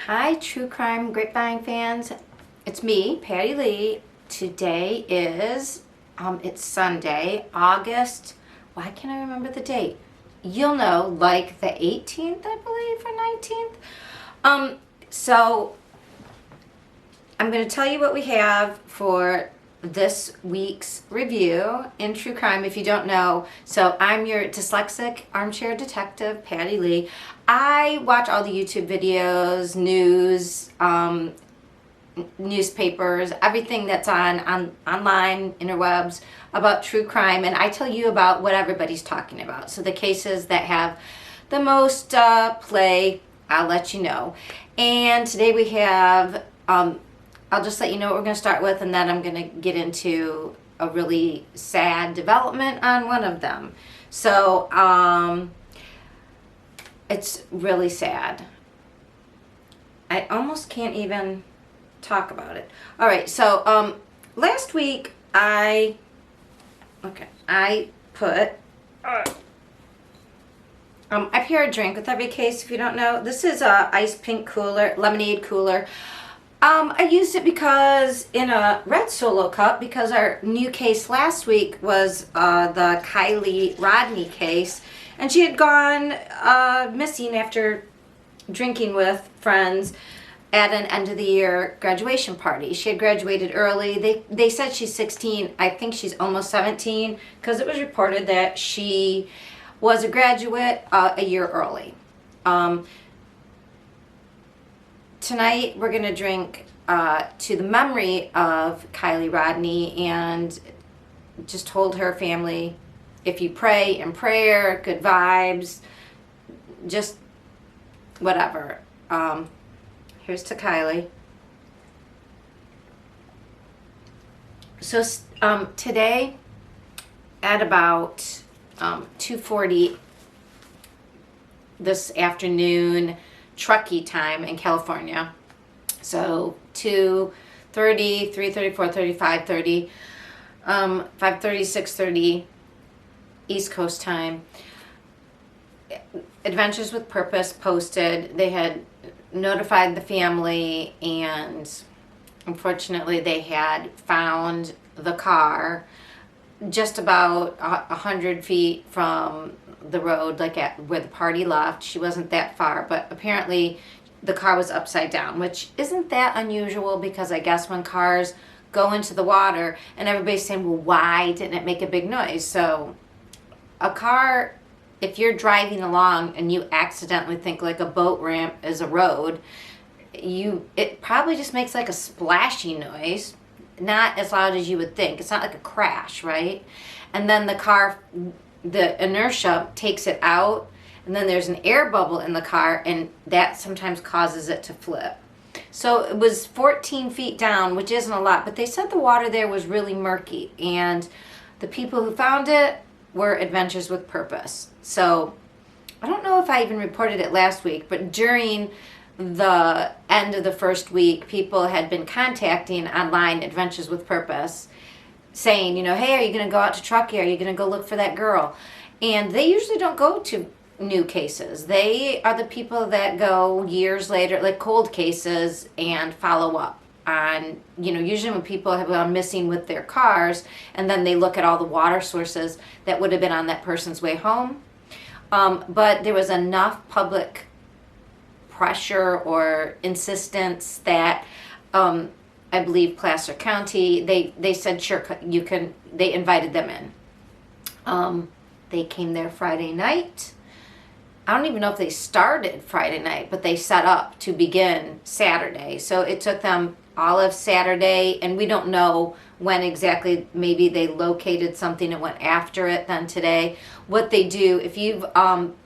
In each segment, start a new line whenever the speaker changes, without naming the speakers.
Hi, True Crime Grapevine fans. It's me, Patti Lee. Today is, it's Sunday, August, why can't I remember the date? You'll know, like the 18th, I believe, or 19th. So I'm going to tell you what we have for this week's review in True Crime, if you don't know. So I'm your dyslexic armchair detective, Patti Lee. I watch all the YouTube videos, news, newspapers, everything that's online, interwebs about true crime, and I tell you about what everybody's talking about. So the cases that have the most play, I'll let you know. And today we have, I'll just let you know what we're going to start with, and then I'm going to get into a really sad development on one of them. So, it's really sad. I almost can't even talk about it. All right, so last week I put I pair a drink with every case. If you don't know, this is a ice pink cooler, lemonade cooler. I used it because in a red Solo cup, because our new case last week was the Kylie Rodney case, and she had gone missing after drinking with friends at an end of the year graduation party. She had graduated early. They said she's 16. I think she's almost 17, because it was reported that she was a graduate a year early. Tonight we're going to drink to the memory of Kylie Rodney, and just told her family, if you pray in prayer, good vibes, just whatever. Here's to Kylie. So today at about 2:40 this afternoon, Truckee time in California. So 2:30, 3:30, 4:30, 5:30, 5:30, 6:30 East Coast time. Adventures with Purpose posted. They had notified the family, and unfortunately they had found the car just about 100 feet from the road, like at where the party left. She wasn't that far, but apparently the car was upside down, which isn't that unusual, because I guess when cars go into the water, and everybody's saying, well, why didn't it make a big noise? So a car, if you're driving along and you accidentally think like a boat ramp is a road, it probably just makes like a splashy noise, not as loud as you would think. It's not like a crash, right? And then the car, the inertia takes it out, and then there's an air bubble in the car, and that sometimes causes it to flip. So it was 14 feet down, which isn't a lot, but they said the water there was really murky, and the people who found it were Adventures with Purpose. So I don't know if I even reported it last week, but during the end of the first week, people had been contacting online Adventures with Purpose, saying, you know, hey, are you going to go out to Truckee? Are you going to go look for that girl? And they usually don't go to new cases. They are the people that go years later, like cold cases, and follow up on, you know, usually when people have gone missing with their cars, and then they look at all the water sources that would have been on that person's way home. But there was enough public pressure or insistence that I believe Placer County, they said, sure, you can, they invited them in. They came there Friday night. I don't even know if they started Friday night, but they set up to begin Saturday. So it took them all of Saturday, and we don't know when exactly. Maybe they located something and went after it then today. What they do, if you've,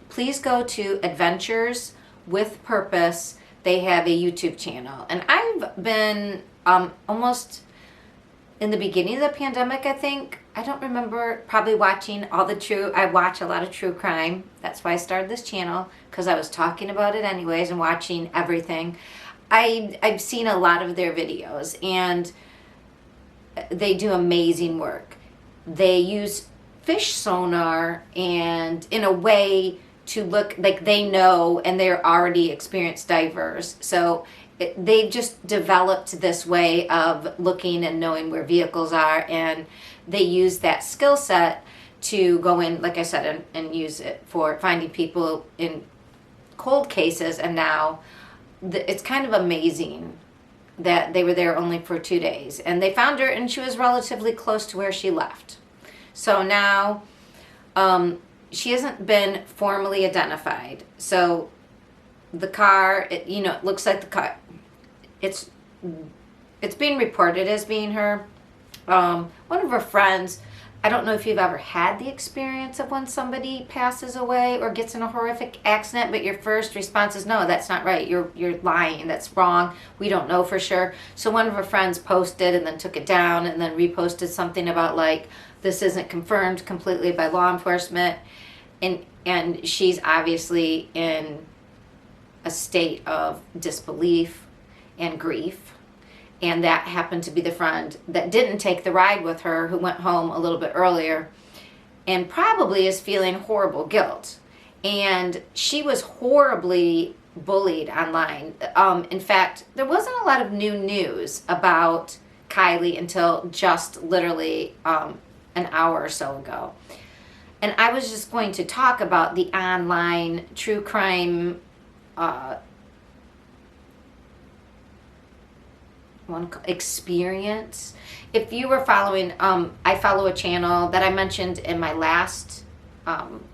please go to Adventures with Purpose. They have a YouTube channel, and I've been almost in the beginning of the pandemic, I think. I don't remember probably watching all the true, I watch a lot of true crime. That's why I started this channel, because I was talking about it anyways and watching everything. I've seen a lot of their videos, and they do amazing work. They use fish sonar, and in a way to look like they know, and they're already experienced divers. So they've just developed this way of looking and knowing where vehicles are, and they use that skill set to go in, like I said, and use it for finding people in cold cases. And now it's kind of amazing that they were there only for 2 days, and they found her, and she was relatively close to where she left. So now she hasn't been formally identified. So the car, it looks like the car, it's being reported as being her. One of her friends, I don't know if you've ever had the experience of when somebody passes away or gets in a horrific accident, but your first response is, no, that's not right. You're lying. That's wrong. We don't know for sure. So one of her friends posted and then took it down and then reposted something about like, this isn't confirmed completely by law enforcement. And she's obviously in a state of disbelief and grief. And that happened to be the friend that didn't take the ride with her, who went home a little bit earlier, and probably is feeling horrible guilt. And she was horribly bullied online. In fact, there wasn't a lot of new news about Kylie until just literally an hour or so ago. And I was just going to talk about the online true crime experience. If you were following, I follow a channel that I mentioned in my last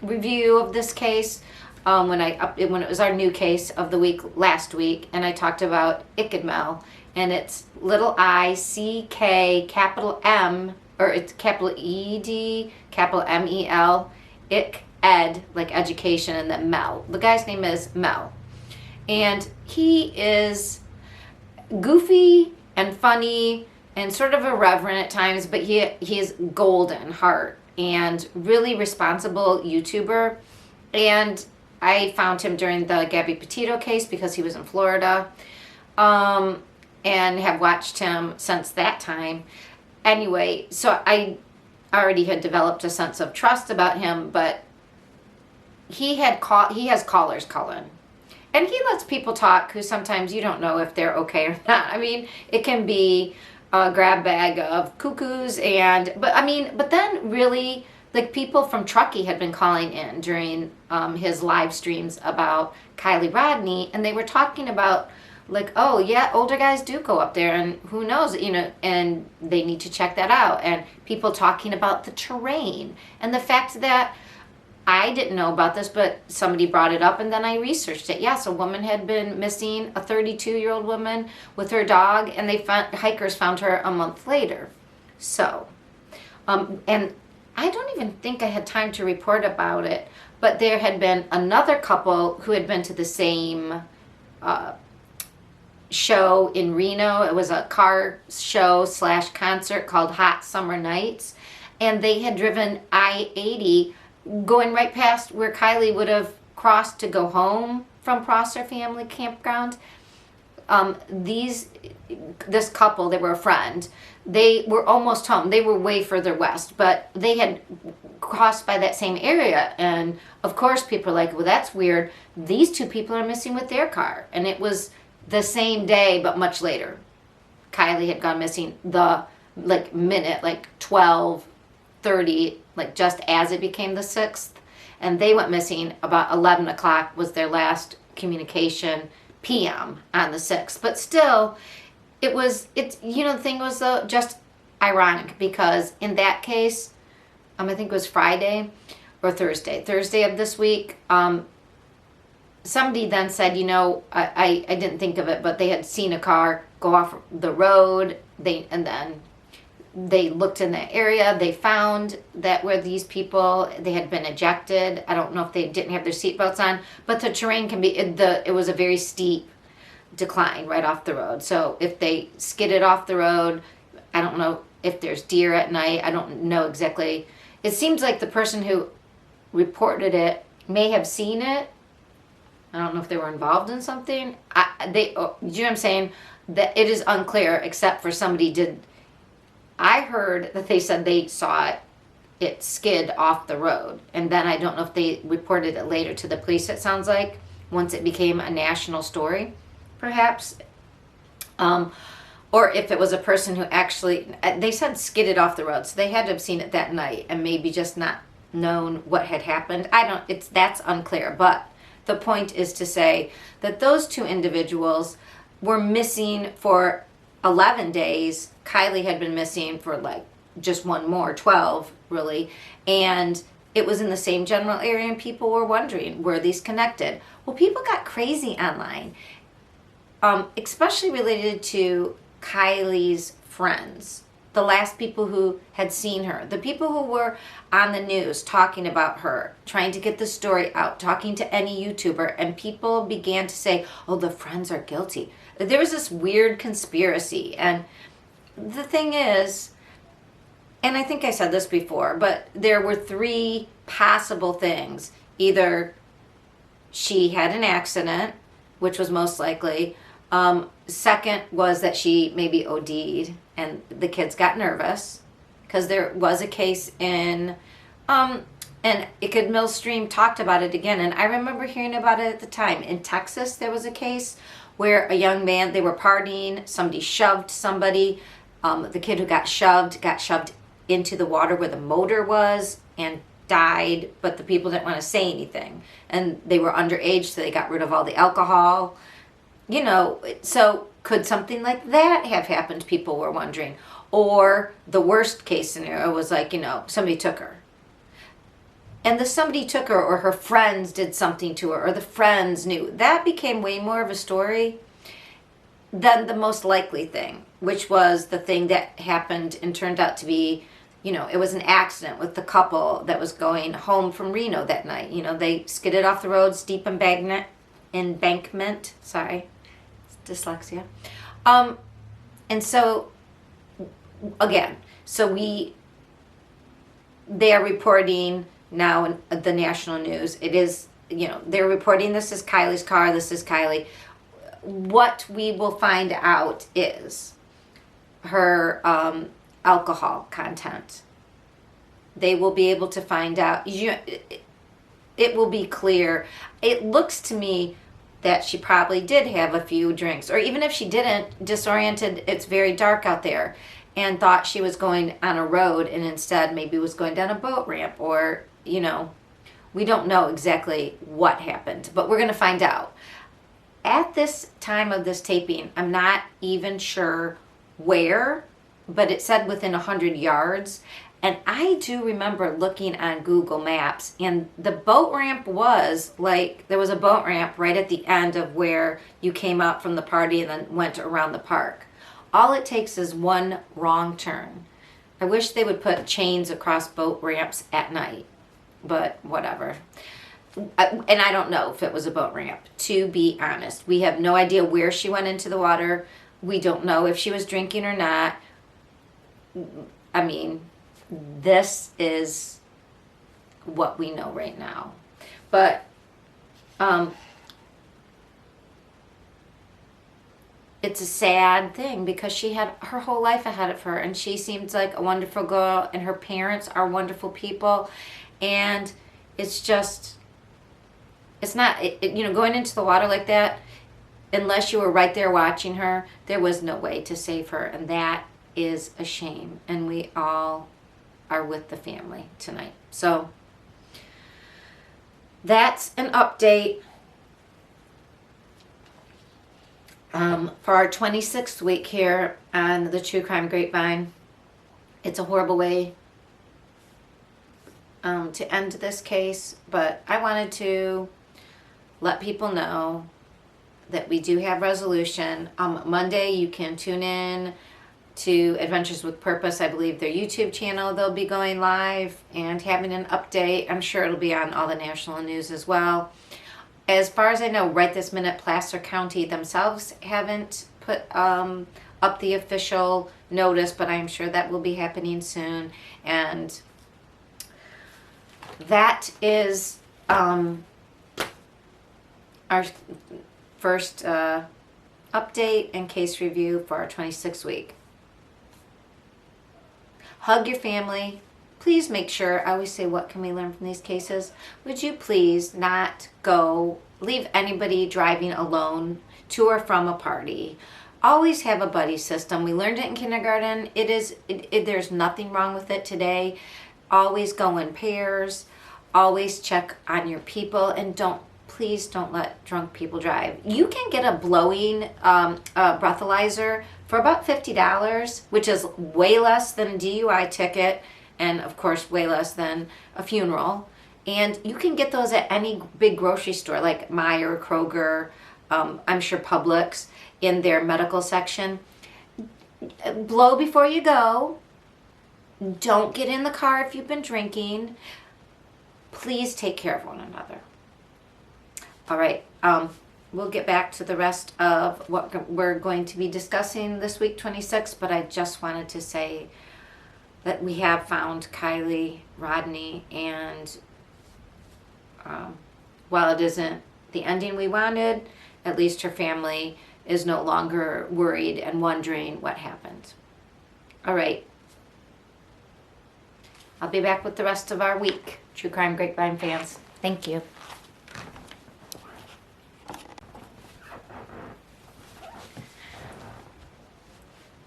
review of this case, when it was our new case of the week last week, and I talked about Ickadmel, and it's little I, C, K, capital M, or it's capital E-D, capital M-E-L, Ick, Ed, like education, and then Mel. The guy's name is Mel. And he is goofy and funny and sort of irreverent at times, but he is golden heart and really responsible YouTuber. And I found him during the Gabby Petito case because he was in Florida, and have watched him since that time. Anyway, so I already had developed a sense of trust about him, but he has callers call in. And he lets people talk who sometimes you don't know if they're okay or not. I mean, it can be a grab bag of cuckoos, but then really, like, people from Truckee had been calling in during his live streams about Kylie Rodney, and they were talking about, like, oh yeah, older guys do go up there, and who knows, and they need to check that out. And people talking about the terrain and the fact that I didn't know about this, but somebody brought it up, and then I researched it. Yes, a woman had been missing, a 32-year-old woman with her dog, and hikers found her a month later. So, and I don't even think I had time to report about it, but there had been another couple who had been to the same show in Reno. It was a car show / concert called Hot Summer Nights, and they had driven I-80 going right past where Kylie would have crossed to go home from Prosser Family Campground. This couple, they were a friend, they were almost home. They were way further west, but they had crossed by that same area. And of course people are like, well, that's weird. These two people are missing with their car. And it was the same day, but much later. Kylie had gone missing the minute, 12:30, just as it became the 6th. And they went missing about 11 o'clock was their last communication, PM, on the 6th. But still, the thing was just ironic, because in that case, I think it was Friday or Thursday of this week, somebody then said, I didn't think of it, but they had seen a car go off the road, and then they looked in that area. They found that where these people, they had been ejected. I don't know if they didn't have their seatbelts on, but the terrain can be, it was a very steep decline right off the road. So if they skidded off the road, I don't know if there's deer at night. I don't know exactly. It seems like the person who reported it may have seen it. I don't know if they were involved in something. Do you know what I'm saying? That it is unclear, except for somebody did. I heard that they said they saw it it skid off the road. And then I don't know if they reported it later to the police, it sounds like, once it became a national story, perhaps. Or if it was a person who actually, they said skidded off the road, so they had to have seen it that night and maybe just not known what had happened. That's unclear, but the point is to say that those two individuals were missing for 11 days. Kylie had been missing for like just one more, 12 really, and it was in the same general area, and people were wondering, were these connected? Well, people got crazy online, especially related to Kylie's friends, the last people who had seen her, the people who were on the news talking about her, trying to get the story out, talking to any YouTuber, and people began to say, oh, the friends are guilty. There was this weird conspiracy, and the thing is, and I think I said this before, but there were three possible things. Either she had an accident, which was most likely. Second was that she maybe OD'd and the kids got nervous, because there was a case in, and Ickett Millstream talked about it again, and I remember hearing about it at the time. In Texas, there was a case where a young man, they were partying, somebody shoved somebody. The kid who got shoved into the water where the motor was and died, but the people didn't want to say anything. And they were underage, so they got rid of all the alcohol. You know, so could something like that have happened? People were wondering. Or the worst case scenario was like, you know, somebody took her. And the somebody took her, or her friends did something to her, or the friends knew. That became way more of a story than the most likely thing, which was the thing that happened and turned out to be, you know, it was an accident with the couple that was going home from Reno that night. You know, they skidded off the road, steep embankment, sorry, dyslexia. And so, again, they are reporting now in the national news. It is, you know, they're reporting this is Kylie's car, this is Kylie. What we will find out is her alcohol content. They will be able to find out. It will be clear. It looks to me that she probably did have a few drinks, or even if she didn't, disoriented, it's very dark out there, and thought she was going on a road and instead maybe was going down a boat ramp, or, you know, we don't know exactly what happened, but we're going to find out. At this time of this taping, I'm not even sure where, but it said within 100 yards. And I do remember looking on Google Maps, and the boat ramp was like, there was a boat ramp right at the end of where you came out from the party and then went around the park. All it takes is one wrong turn. I wish they would put chains across boat ramps at night, but whatever. And I don't know if it was a boat ramp, to be honest. We have no idea where she went into the water. We don't know if she was drinking or not. I mean, this is what we know right now. But it's a sad thing, because she had her whole life ahead of her, and she seems like a wonderful girl, and her parents are wonderful people, and it's just, it's not, you know, going into the water like that, unless you were right there watching her, there was no way to save her, and that is a shame, and we all are with the family tonight. So that's an update for our 26th week here on the True Crime Grapevine. It's a horrible way to end this case, but I wanted to let people know that we do have resolution. Monday you can tune in to Adventures with Purpose, I believe their YouTube channel. They'll be going live and having an update. I'm sure it'll be on all the national news as well. As far as I know, right this minute, Placer County themselves haven't put up the official notice, but I'm sure that will be happening soon. And that is our first update and case review for our 26th week. Hug your family, please make sure, I always say, what can we learn from these cases? Would you please not leave anybody driving alone to or from a party. Always have a buddy system. We learned it in kindergarten. There's nothing wrong with it today. Always go in pairs. Always check on your people, and please don't let drunk people drive. You can get a blowing breathalyzer for about $50, which is way less than a DUI ticket, and of course way less than a funeral. And you can get those at any big grocery store like Meijer, Kroger, I'm sure Publix, in their medical section. Blow before you go. Don't get in the car if you've been drinking. Please take care of one another. All right, we'll get back to the rest of what we're going to be discussing this week, 26, but I just wanted to say that we have found Kylie Rodney, and while it isn't the ending we wanted, at least her family is no longer worried and wondering what happened. All right. I'll be back with the rest of our week, True Crime Grapevine fans. Thank you.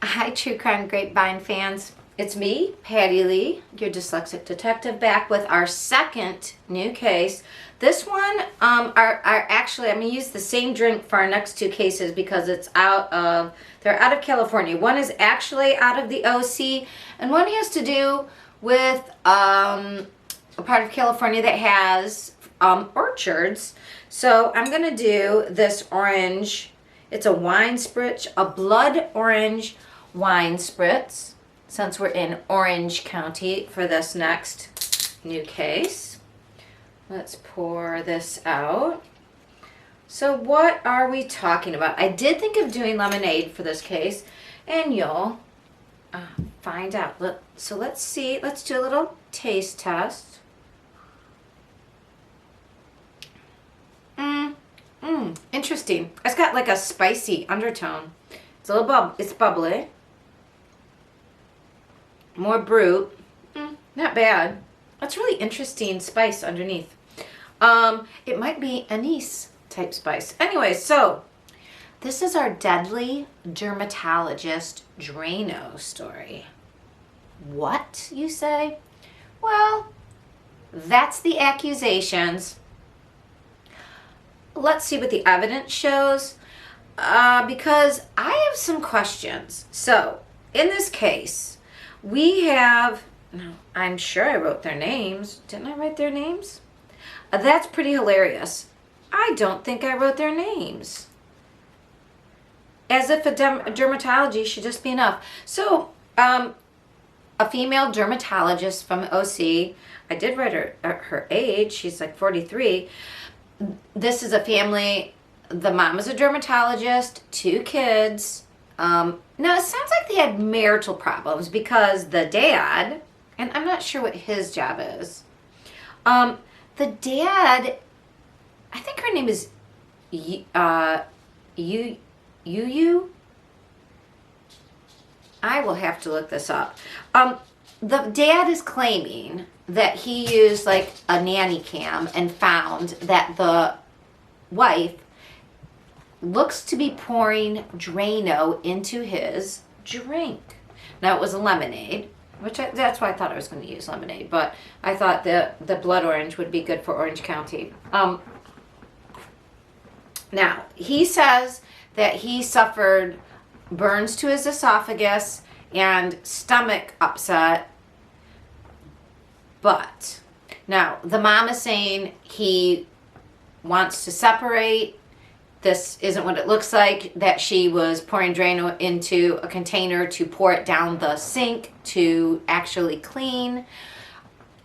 Hi, True Crime Grapevine fans. It's me, Patti Lee, your dyslexic detective, back with our second new case. This one, actually, I'm going to use the same drink for our next two cases because they're out of California. One is actually out of the OC, and one has to do with a part of California that has orchards. So I'm going to do this orange. It's a wine spritz, a blood orange wine spritz, since we're in Orange County for this next new case. Let's pour this out. So what are we talking about? I did think of doing lemonade for this case, and you'll find out. So let's see. Let's do a little taste test. Interesting. It's got like a spicy undertone. It's a little it's bubbly. More brute. Not bad. That's really interesting spice underneath. It might be anise type spice. Anyway, so this is our deadly dermatologist Drano story. What, you say? Well, that's the accusations. Let's see what the evidence shows, because I have some questions. So, in this case, we have, no, I'm sure I wrote their names. Didn't I write their names? That's pretty hilarious. I don't think I wrote their names. As if a dermatology should just be enough. So, a female dermatologist from OC. I did write her age. She's like 43. This is a family. The mom is a dermatologist, 2 kids. Now, it sounds like they had marital problems because the dad, and I'm not sure what his job is. The dad, I think her name is Yu. I will have to look this up. The dad is claiming that he used like a nanny cam and found that the wife looks to be pouring Drano into his drink. Now, it was a lemonade, that's why I thought I was going to use lemonade, but I thought the blood orange would be good for Orange County. Now, he says that he suffered burns to his esophagus and stomach upset, but now the mom is saying he wants to separate. This isn't what it looks like, that she was pouring Drano into a container to pour it down the sink to actually clean.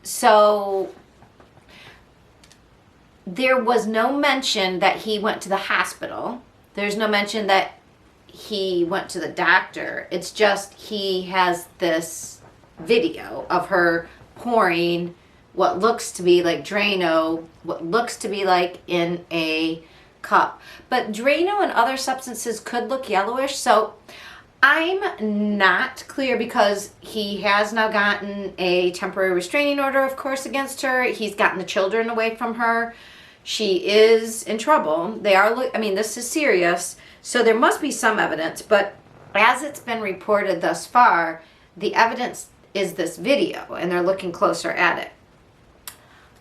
So there was no mention that he went to the hospital. There's no mention that he went to the doctor. It's just he has this video of her pouring what looks to be like Drano, what looks to be like in a cup. But Drano and other substances could look yellowish, so I'm not clear because he has now gotten a temporary restraining order, of course, against her. He's gotten the children away from her. She is in trouble. They are, I mean, this is serious, so there must be some evidence, but as it's been reported thus far, the evidence is this video, and they're looking closer at it.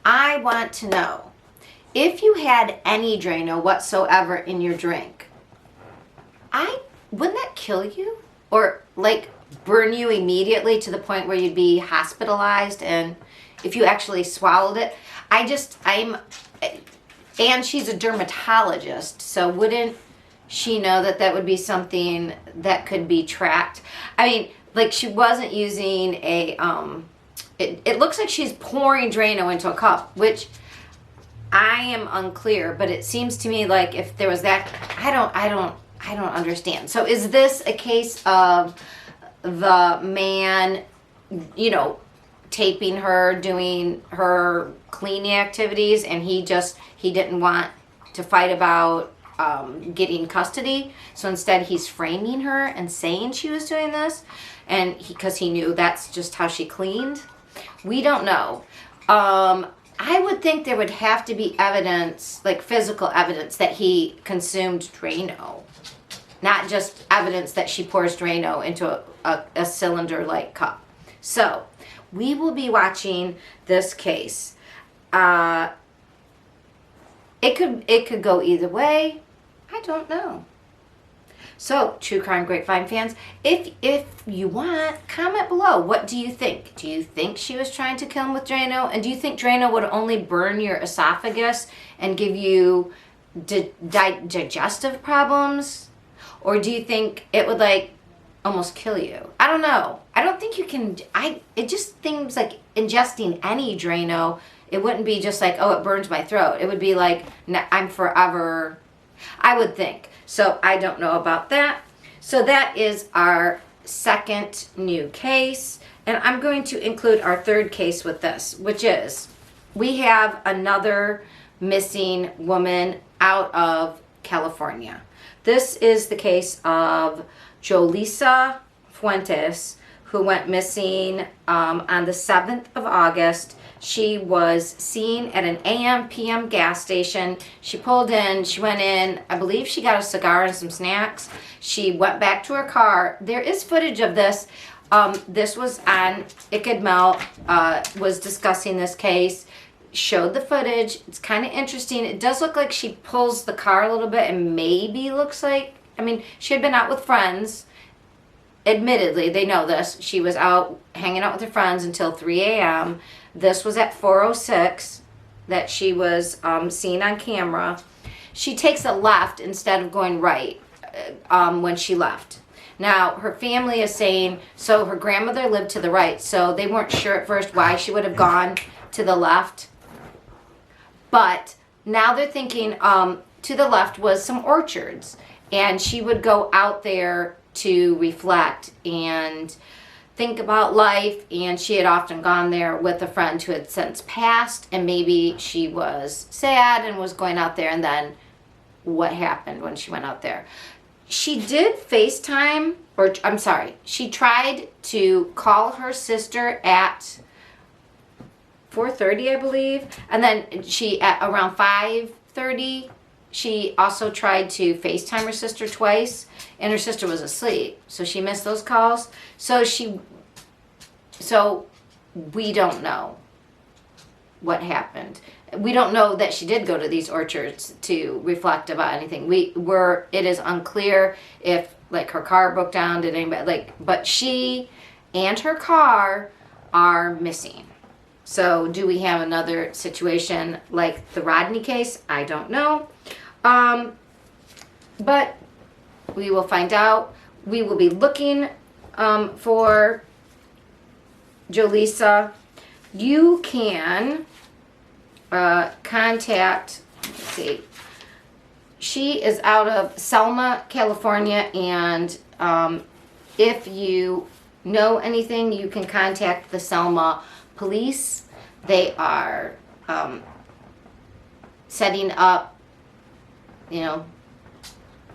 I want to know, if you had any Drano whatsoever in your drink, wouldn't that kill you? Or like burn you immediately to the point where you'd be hospitalized, and if you actually swallowed it? And she's a dermatologist, so wouldn't she know that that would be something that could be tracked? I mean, like, she wasn't using a, it looks like she's pouring Drano into a cup, which I am unclear, but it seems to me like if there was that, I don't understand. So is this a case of the man, you know, taping her, doing her cleaning activities, and he didn't want to fight about getting custody, so instead he's framing her and saying she was doing this, and because he knew that's just how she cleaned? We don't know. I would think there would have to be evidence, like physical evidence, that he consumed Drano, not just evidence that she pours Drano into a cylinder-like cup. So we will be watching this case. It could go either way. I don't know. So, True Crime Grapevine fans, if you want, comment below. What do you think? Do you think she was trying to kill him with Drano? And do you think Drano would only burn your esophagus and give you digestive problems? Or do you think it would, like, almost kill you? I don't know. I don't think you can. It just seems like ingesting any Drano, it wouldn't be just like, oh, it burns my throat. It would be like, I'm forever, I would think. So I don't know about that. So that is our second new case. And I'm going to include our third case with this, which is, we have another missing woman out of California. This is the case of Jolisa Fuentes, who went missing on the 7th of August. She was seen at an AM/PM gas station. She pulled in, she went in, I believe she got a cigar and some snacks. She went back to her car. There is footage of this. This was on Ikadmel, was discussing this case, showed the footage. It's kind of interesting. It does look like she pulls the car a little bit and maybe looks like, I mean, she had been out with friends. Admittedly, they know this. She was out hanging out with her friends until 3 a.m. This was at 4:06 that she was seen on camera. She takes a left instead of going right when she left. Now, her family is saying, so her grandmother lived to the right, so they weren't sure at first why she would have gone to the left. But now they're thinking to the left was some orchards, and she would go out there to reflect and think about life, and she had often gone there with a friend who had since passed, and maybe she was sad and was going out there, and then what happened when she went out there? She did FaceTime, or I'm sorry, she tried to call her sister at 4:30, I believe, and then she, at around 5:30, she also tried to FaceTime her sister twice, and her sister was asleep, so she missed those calls. So we don't know what happened. We don't know that she did go to these orchards to reflect about anything. It is unclear if, like, her car broke down, did anybody, but she and her car are missing. So do we have another situation like the Rodney case? I don't know. But we will find out. We will be looking for Jolisa. You can contact, let's see, she is out of Selma, California, and if you know anything, you can contact the Selma police. They are setting up,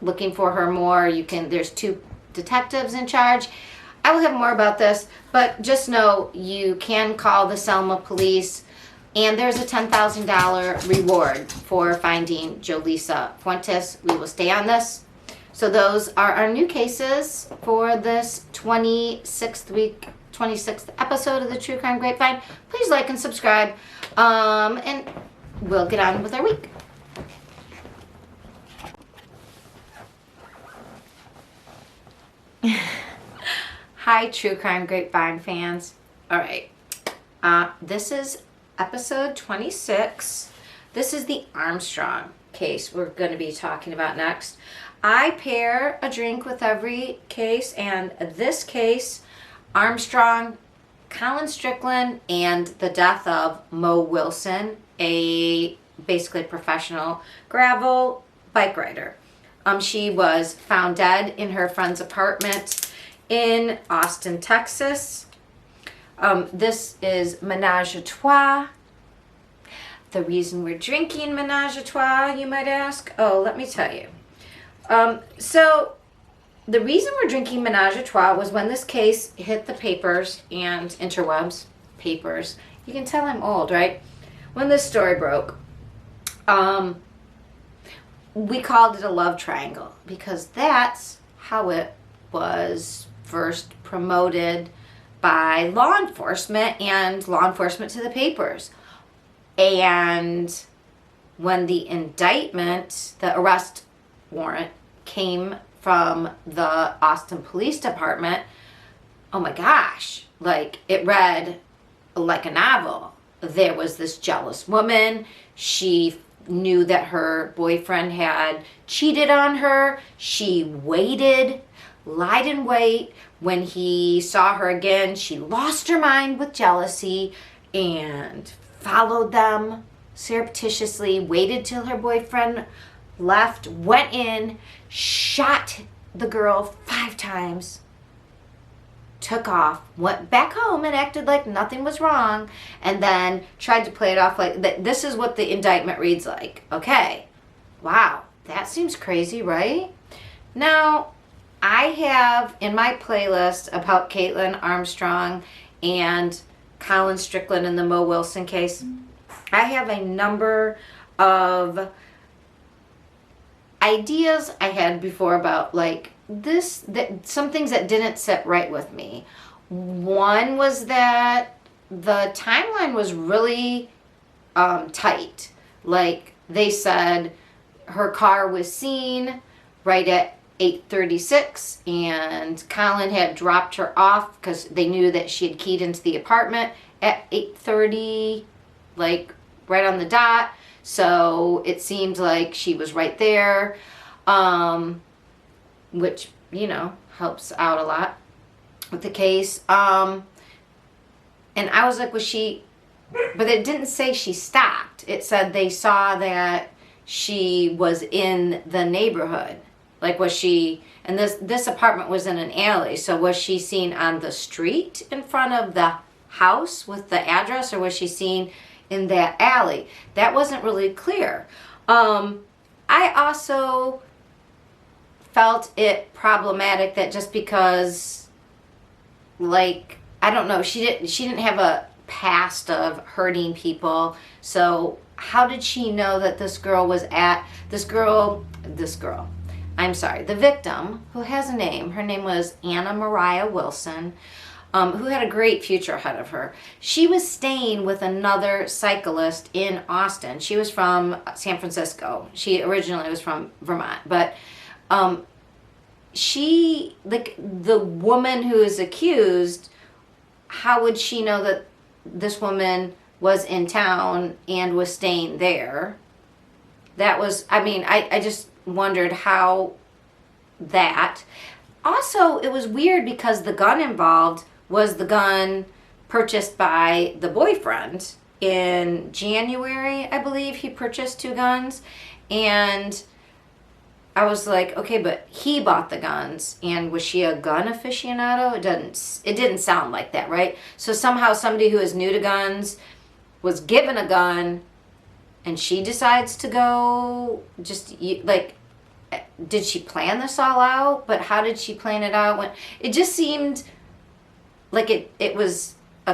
looking for her more. There's two detectives in charge. I will have more about this, but just know you can call the Selma police, and there's a $10,000 reward for finding Jolisa Fuentes. We will stay on this. So those are our new cases for this 26th episode of the True Crime Grapevine. Please like and subscribe, and we'll get on with our week. Hi, True Crime Grapevine fans. All right, this is episode 26. This is the Armstrong case we're going to be talking about next. I pair a drink with every case, and this case, Armstrong, Colin Strickland, and the death of Mo Wilson, a basically professional gravel bike rider. She was found dead in her friend's apartment in Austin, Texas. This is Menage a Trois. The reason we're drinking Menage a Trois, you might ask? Oh, let me tell you. So the reason we're drinking Menage a Trois was when this case hit the papers and interwebs. Papers. You can tell I'm old, right? When this story broke, we called it a love triangle because that's how it was first promoted by law enforcement and law enforcement to the papers. And when the indictment, the arrest warrant, came from the Austin Police Department, oh my gosh, like it read like a novel. There was this jealous woman. She knew that her boyfriend had cheated on her. She waited, lied in wait. When he saw her again, she lost her mind with jealousy and followed them surreptitiously, waited till her boyfriend left, went in, shot the girl 5 times, took off, went back home and acted like nothing was wrong, and then tried to play it off like that. This is what the indictment reads like. Okay, wow, that seems crazy, right? Now, I have in my playlist about Caitlin Armstrong and Colin Strickland in the Mo Wilson case, I have a number of ideas I had before about like this, that some things that didn't sit right with me. One was that the timeline was really tight. Like they said her car was seen right at 8:36 and Colin had dropped her off because they knew that she had keyed into the apartment at 8:30, like right on the dot. So it seemed like she was right there, which, you know, helps out a lot with the case. And I was like, was she, but it didn't say she stopped. It said they saw that she was in the neighborhood. Like, was she, and this apartment was in an alley, so was she seen on the street in front of the house with the address, or was she seen in that alley? That wasn't really clear. I also felt it problematic that just because, like, I don't know, she didn't have a past of hurting people, so how did she know that this girl was at, I'm sorry, the victim, who has a name, her name was Anna Mariah Wilson, who had a great future ahead of her. She was staying with another cyclist in Austin. She was from San Francisco. She originally was from Vermont, but she, like the woman who is accused, how would she know that this woman was in town and was staying there? That was, I mean, I just wondered how that. Also, it was weird because the gun involved was the gun purchased by the boyfriend in January, I believe. He purchased 2 guns, and I was like, okay, but he bought the guns, and was she a gun aficionado? It didn't sound like that, right? So somehow somebody who is new to guns was given a gun, and she decides to go just like did she plan this all out? But how did she plan it out? When it just seemed like it was a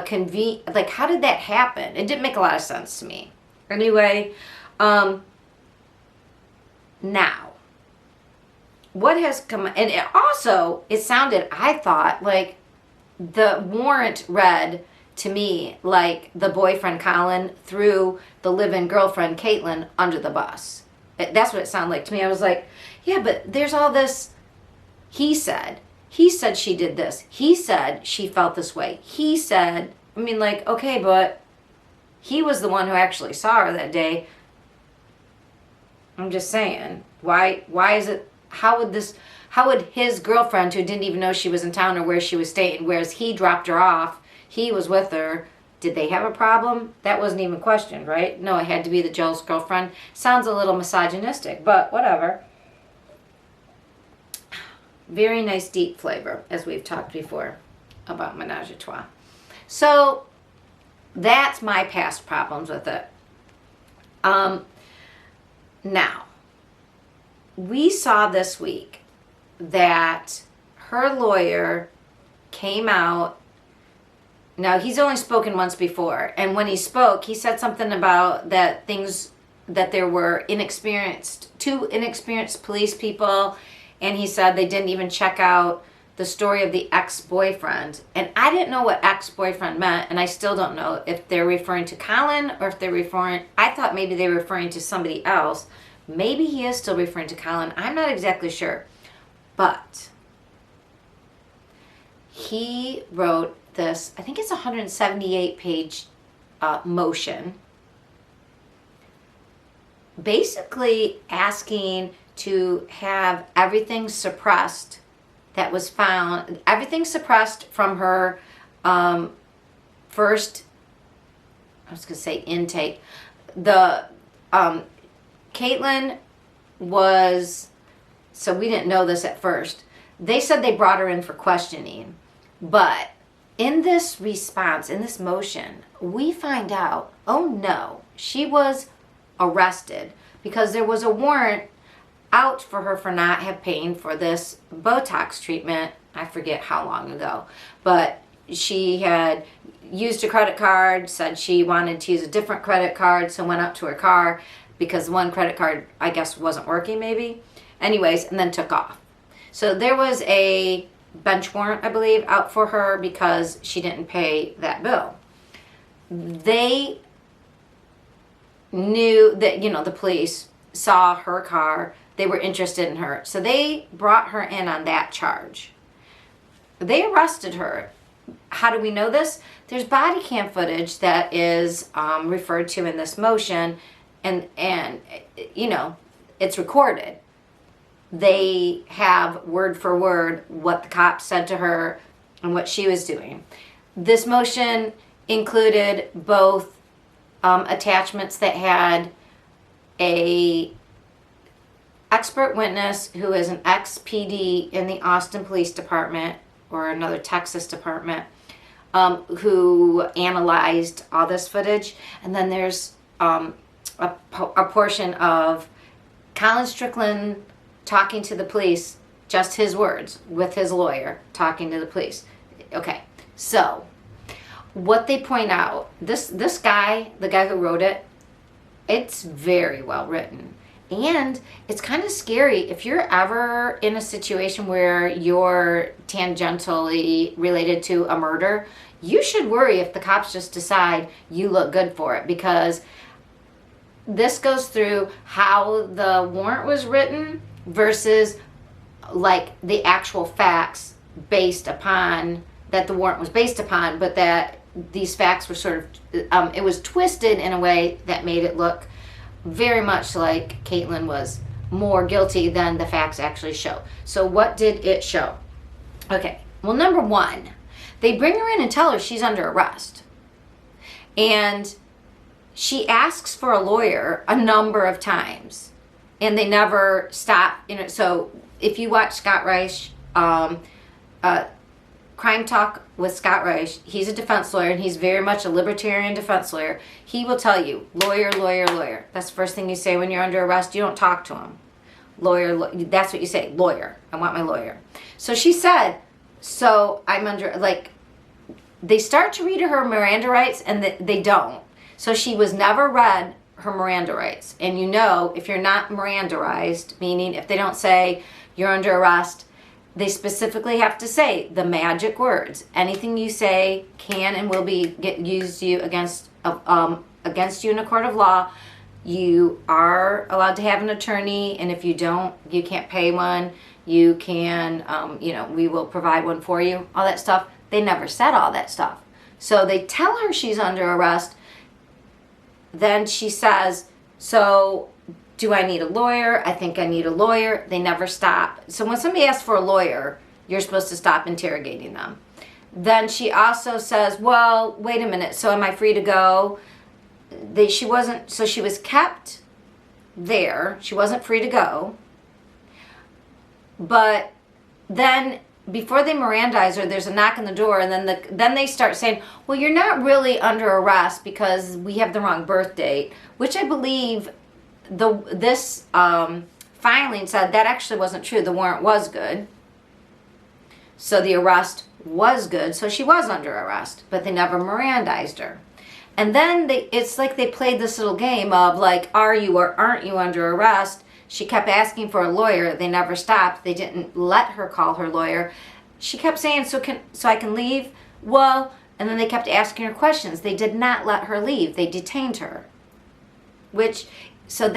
like, how did that happen? It didn't make a lot of sense to me. Anyway, now, what has come, and it sounded, I thought, like the warrant read to me like the boyfriend Colin threw the live-in girlfriend Caitlin under the bus. That's what it sounded like to me. I was like, yeah, but there's all this, he said she did this. He said she felt this way. He said, I mean, like, okay, but he was the one who actually saw her that day. I'm just saying, why is it, how would his girlfriend, who didn't even know she was in town or where she was staying, whereas he dropped her off, he was with her, did they have a problem? That wasn't even questioned, right? No, it had to be the jealous girlfriend. Sounds a little misogynistic, but whatever. Very nice deep flavor, as we've talked before about Menage a Trois. So that's my past problems with it. Now, we saw this week that her lawyer came out. Now, he's only spoken once before, and when he spoke, he said something about that there were two inexperienced police people, and he said they didn't even check out the story of the ex-boyfriend. And I didn't know what ex-boyfriend meant, and I still don't know if they're referring to Colin or if they're I thought maybe they were referring to somebody else. Maybe he is still referring to Colin. I'm not exactly sure. But he wrote this, I think it's a 178-page motion, basically asking to have everything suppressed that was found, everything suppressed from her first, I was going to say intake. The Caitlin was, so we didn't know this at first. They said they brought her in for questioning, but in this response, in this motion, we find out, oh no, she was arrested because there was a warrant out for her for not have paying for this Botox treatment. I forget how long ago, but she had used a credit card, said she wanted to use a different credit card, so went up to her car because one credit card, I guess, wasn't working maybe. Anyways, and then took off. So there was a bench warrant, I believe, out for her because she didn't pay that bill. They knew that, the police saw her car. They were interested in her. So they brought her in on that charge. They arrested her. How do we know this? There's body cam footage that is referred to in this motion, and it's recorded. They have word for word what the cops said to her and what she was doing. This motion included both attachments that had a expert witness who is an ex-PD in the Austin Police Department or another Texas department who analyzed all this footage. And then there's a portion of Colin Strickland talking to the police, just his words, with his lawyer talking to the police. Okay, so what they point out, this guy, the guy who wrote it, it's very well written. And it's kind of scary if you're ever in a situation where you're tangentially related to a murder. You should worry if the cops just decide you look good for it, because this goes through how the warrant was written versus like the actual facts based upon that the warrant was based upon, but that these facts were sort of it was twisted in a way that made it look very much like Caitlin was more guilty than the facts actually show. So what did it show? Okay, well, number one, they bring her in and tell her she's under arrest. And she asks for a lawyer a number of times, and they never stop. So if you watch Scott Reich, Crime Talk with Scott Reich, he's a defense lawyer, and he's very much a libertarian defense lawyer. He will tell you, lawyer, lawyer, lawyer. That's the first thing you say when you're under arrest. You don't talk to him. lawyer, that's what you say, lawyer. I want my lawyer. So she said, so I'm under, like, they start to read her Miranda rights and they don't. So she was never read her Miranda rights. And you know, if you're not Mirandaized, meaning if they don't say you're under arrest, they specifically have to say the magic words. Anything you say can and will be used you against you in a court of law. You are allowed to have an attorney, and if you don't, you can't pay one. You can, we will provide one for you. All that stuff. They never said all that stuff. So they tell her she's under arrest. Then she says, so do I need a lawyer? I think I need a lawyer. They never stop. So when somebody asks for a lawyer, you're supposed to stop interrogating them. Then she also says, well, wait a minute. So am I free to go? She was kept there. She wasn't free to go. But then before they Mirandize her, there's a knock on the door, and then they start saying, well, you're not really under arrest because we have the wrong birth date, which I believe this filing said that actually wasn't true. The warrant was good. So the arrest was good. So she was under arrest, but they never Mirandized her. And then it's like they played this little game of like, are you or aren't you under arrest? She kept asking for a lawyer. They never stopped. They didn't let her call her lawyer. She kept saying, so I can leave? Well, and then they kept asking her questions. They did not let her leave. They detained her. So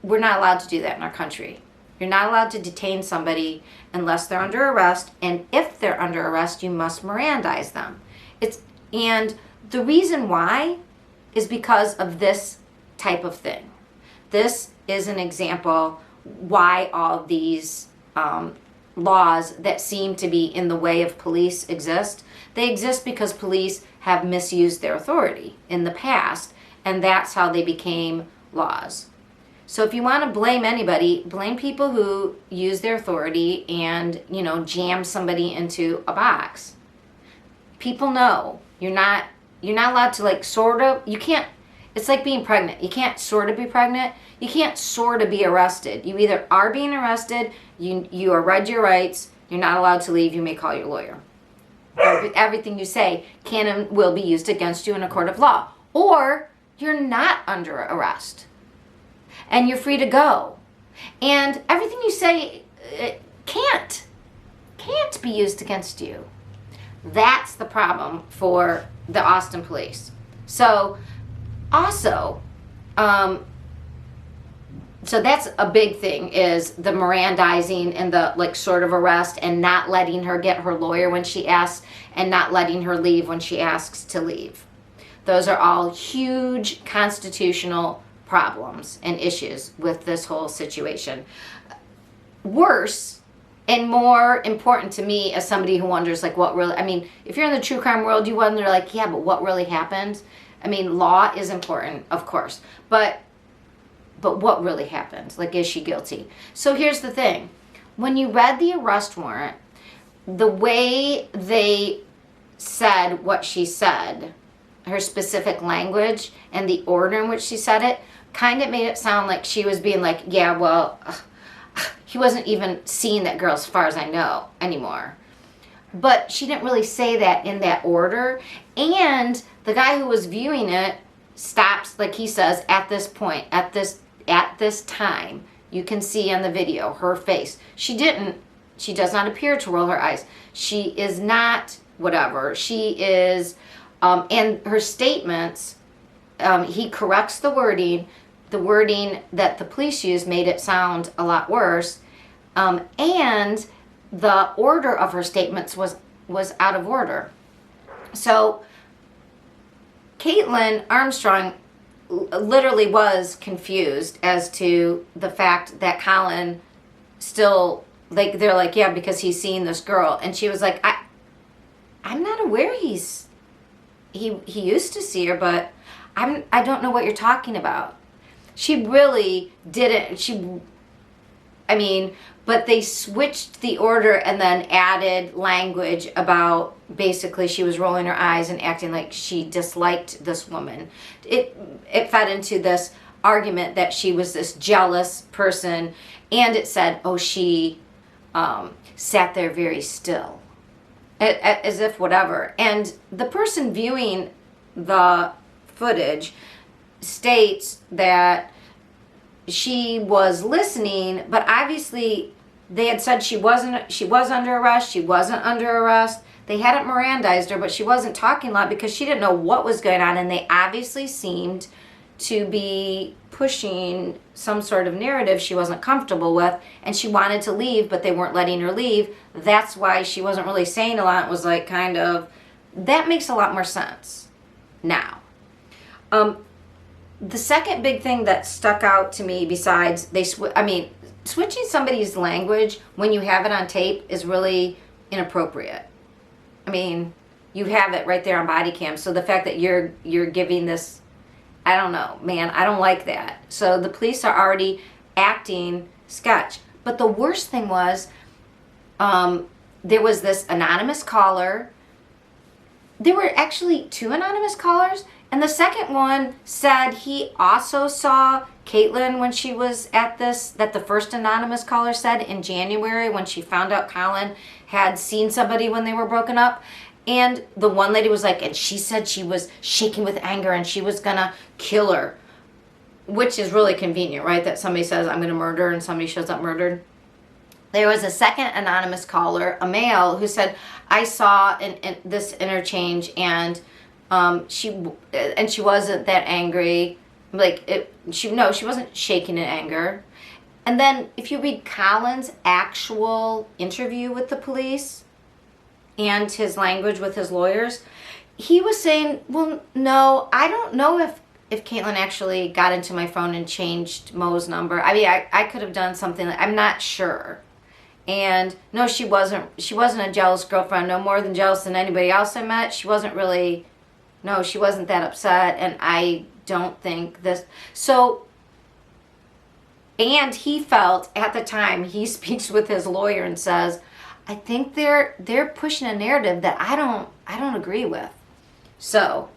we're not allowed to do that in our country. You're not allowed to detain somebody unless they're under arrest. And if they're under arrest, you must Mirandize them. And the reason why is because of this type of thing. This is an example why all these laws that seem to be in the way of police exist. They exist because police have misused their authority in the past, and that's how they became laws. So if you want to blame anybody, blame people who use their authority and, jam somebody into a box. People know you're not allowed to you can't. It's like being pregnant. You can't sort of be pregnant. You can't sort of be arrested. You either are being arrested, you are read your rights, you're not allowed to leave, you may call your lawyer. Everything you say can and will be used against you in a court of law. Or you're not under arrest and you're free to go. And everything you say can't be used against you. That's the problem for the Austin police. So also, so that's a big thing, is the Mirandizing and the sort of arrest and not letting her get her lawyer when she asks and not letting her leave when she asks to leave. Those are all huge constitutional problems and issues with this whole situation. Worse and more important to me as somebody who wonders what really, if you're in the true crime world, you wonder yeah, but what really happened? Law is important, of course, but what really happened? Is she guilty? So here's the thing. When you read the arrest warrant, the way they said what she said, her specific language, and the order in which she said it, kind of made it sound like she was being yeah, well, he wasn't even seeing that girl as far as I know anymore. But she didn't really say that in that order. And the guy who was viewing it stops, he says, at this point, at this time, you can see on the video her face. She does not appear to roll her eyes. She is not whatever. She is, and her statements, he corrects the wording. The wording that the police used made it sound a lot worse. And the order of her statements was out of order. So Caitlin Armstrong literally was confused as to the fact that Colin still, they're yeah, because he's seeing this girl. And she was I'm not aware he used to see her, but I don't know what you're talking about. She really didn't, but they switched the order and then added language about basically she was rolling her eyes and acting like she disliked this woman. It fed into this, argument that she was this jealous person, and it said, oh, she sat there very still, as if whatever. And the person viewing the footage states that she was listening, but obviously they had said she was under arrest, she wasn't under arrest. They hadn't Mirandized her, but she wasn't talking a lot because she didn't know what was going on, and they obviously seemed to be pushing some sort of narrative she wasn't comfortable with, and she wanted to leave, but they weren't letting her leave. That's why she wasn't really saying a lot. It was like kind of, that makes a lot more sense now. The second big thing that stuck out to me, besides switching somebody's language when you have it on tape is really inappropriate. I mean, you have it right there on body cam. So the fact that you're giving this, I don't know, man, I don't like that. So the police are already acting sketch. But the worst thing was, there was this anonymous caller. There were actually 2 anonymous callers. And the second one said he also saw Caitlin when she was at this, that the first anonymous caller said in January when she found out Colin had seen somebody when they were broken up. And the one lady was like, and she said she was shaking with anger and she was gonna kill her. Which is really convenient, right? That somebody says, I'm gonna murder her, and somebody shows up murdered. There was a second anonymous caller, a male, who said, I saw this interchange, and she wasn't that angry. She wasn't shaking in anger. And then if you read Colin's actual interview with the police and his language with his lawyers, he was saying, well, no, I don't know if Caitlin actually got into my phone and changed Mo's number. I mean, I could have done something. I'm not sure. And no, she wasn't a jealous girlfriend, no more than jealous than anybody else I met. She wasn't that upset, and I don't think this. So, and he felt at the time, he speaks with his lawyer and says, I think they're pushing a narrative that I don't agree with. So,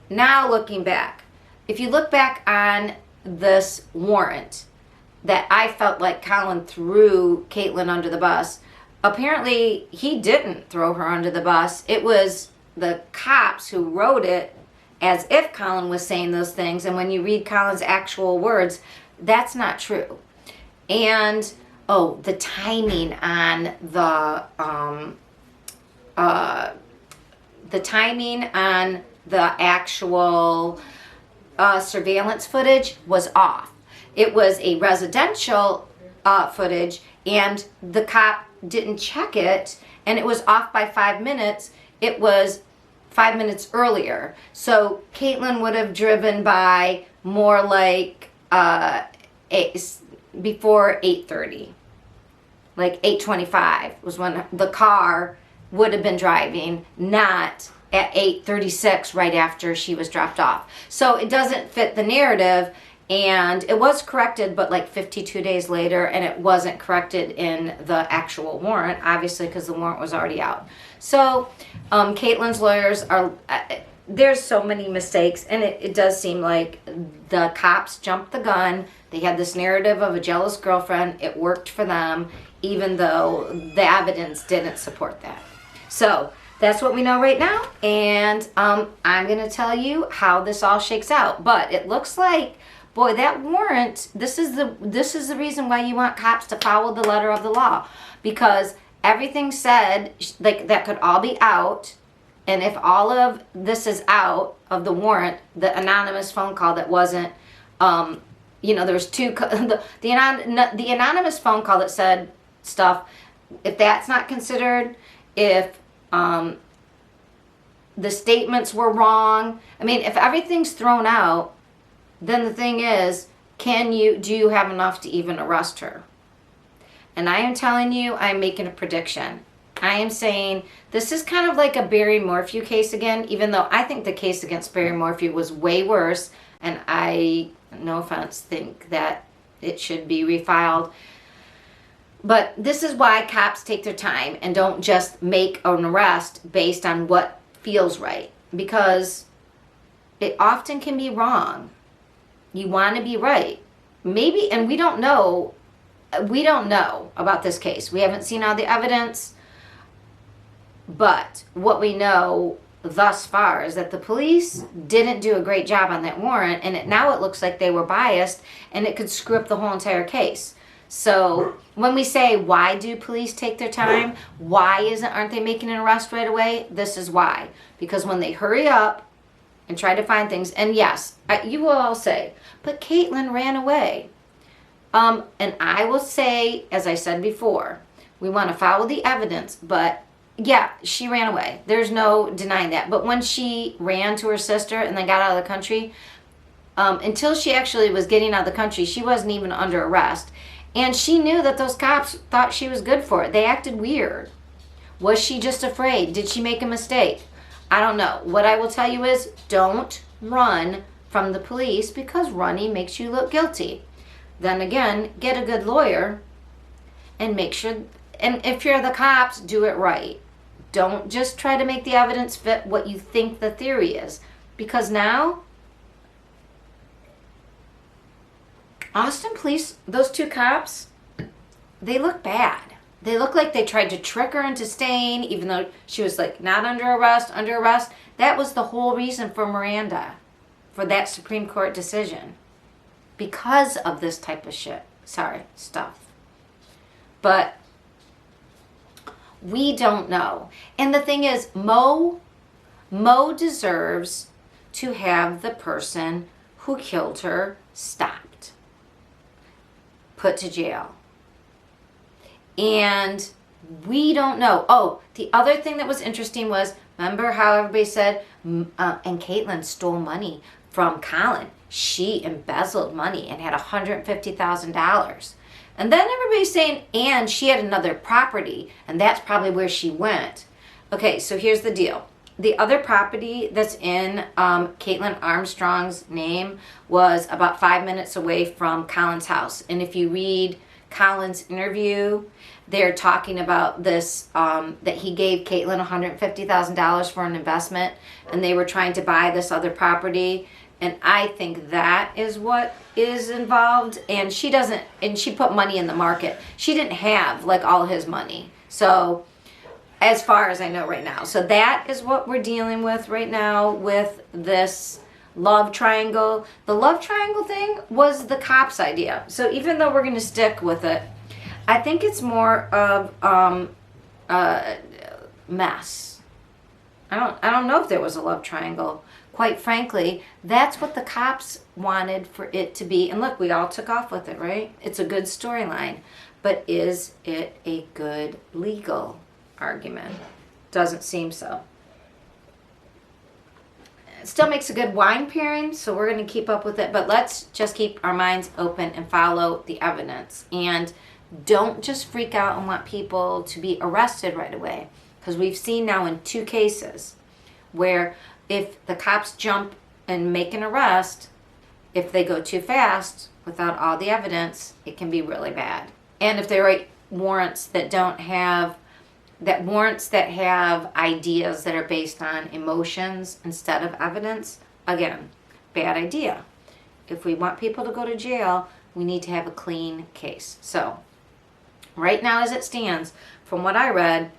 now looking back, if you look back on this warrant, that I felt like Colin threw Caitlin under the bus. Apparently, he didn't throw her under the bus. It was the cops who wrote it as if Colin was saying those things. And when you read Colin's actual words, that's not true. And, the timing on the actual surveillance footage was off. It was a residential footage, and the cop didn't check it, and it was off by 5 minutes. It was 5 minutes earlier. So Caitlin would have driven by more like before 8:30. Like 8:25 was when the car would have been driving, not at 8:36 right after she was dropped off. So it doesn't fit the narrative. And it was corrected, but like 52 days later, and it wasn't corrected in the actual warrant, obviously, because the warrant was already out. So Caitlin's lawyers there's so many mistakes, and it does seem like the cops jumped the gun. They had this narrative of a jealous girlfriend. It worked for them, even though the evidence didn't support that. So that's what we know right now, and I'm going to tell you how this all shakes out. But it looks like, boy, that warrant, this is the reason why you want cops to follow the letter of the law, because everything said, like, that could all be out. And if all of this is out of the warrant, the anonymous phone call that wasn't, there was two, the anonymous phone call that said stuff, if that's not considered, if the statements were wrong, I mean, if everything's thrown out, then the thing is, do you have enough to even arrest her? And I am telling you, I'm making a prediction. I am saying this is kind of like a Barry Morphew case again, even though I think the case against Barry Morphew was way worse, and I, no offense, think that it should be refiled. But this is why cops take their time and don't just make an arrest based on what feels right, because it often can be wrong. You want to be right. Maybe, and we don't know about this case. We haven't seen all the evidence. But what we know thus far is that the police didn't do a great job on that warrant, and now it looks like they were biased, and it could screw up the whole entire case. So when we say, why do police take their time? Why aren't they making an arrest right away? This is why. Because when they hurry up and try to find things, and yes, you will all say, but Caitlin ran away. And I will say, as I said before, we want to follow the evidence, but yeah, she ran away. There's no denying that. But when she ran to her sister and then got out of the country, until she actually was getting out of the country, she wasn't even under arrest. And she knew that those cops thought she was good for it. They acted weird. Was she just afraid? Did she make a mistake? I don't know. What I will tell you is, don't run from the police, because running makes you look guilty. Then again, get a good lawyer and make sure, and if you're the cops, do it right. Don't just try to make the evidence fit what you think the theory is. Because now, Austin police, those two cops, they look bad. They look like they tried to trick her into staying, even though she was like not under arrest. That was the whole reason for Miranda, for that Supreme Court decision. Because of this type of stuff. But we don't know. And the thing is, Mo deserves to have the person who killed her stopped, put to jail. And we don't know. Oh, the other thing that was interesting was, remember how everybody said, and Caitlin stole money from Colin. She embezzled money and had $150,000. And then everybody's saying, and she had another property, and that's probably where she went. Okay, so here's the deal. The other property that's in Caitlin Armstrong's name was about 5 minutes away from Colin's house. And if you read Colin's interview, they're talking about this, that he gave Caitlin $150,000 for an investment, and they were trying to buy this other property. And I think that is what is involved. And she put money in the market. She didn't have like all his money. So as far as I know right now. So that is what we're dealing with right now with this love triangle. The love triangle thing was the cops' idea. So even though we're going to stick with it, I think it's more of mess. I don't know if there was a love triangle. Quite frankly, that's what the cops wanted for it to be. And look, we all took off with it, right? It's a good storyline. But is it a good legal argument? Doesn't seem so. It still makes a good wine pairing, so we're going to keep up with it. But let's just keep our minds open and follow the evidence. And don't just freak out and want people to be arrested right away. Because we've seen now in 2 cases where if the cops jump and make an arrest, if they go too fast without all the evidence, it can be really bad. And if they write warrants that have ideas that are based on emotions instead of evidence, again, bad idea. If we want people to go to jail, we need to have a clean case. So, right now as it stands, from what I read,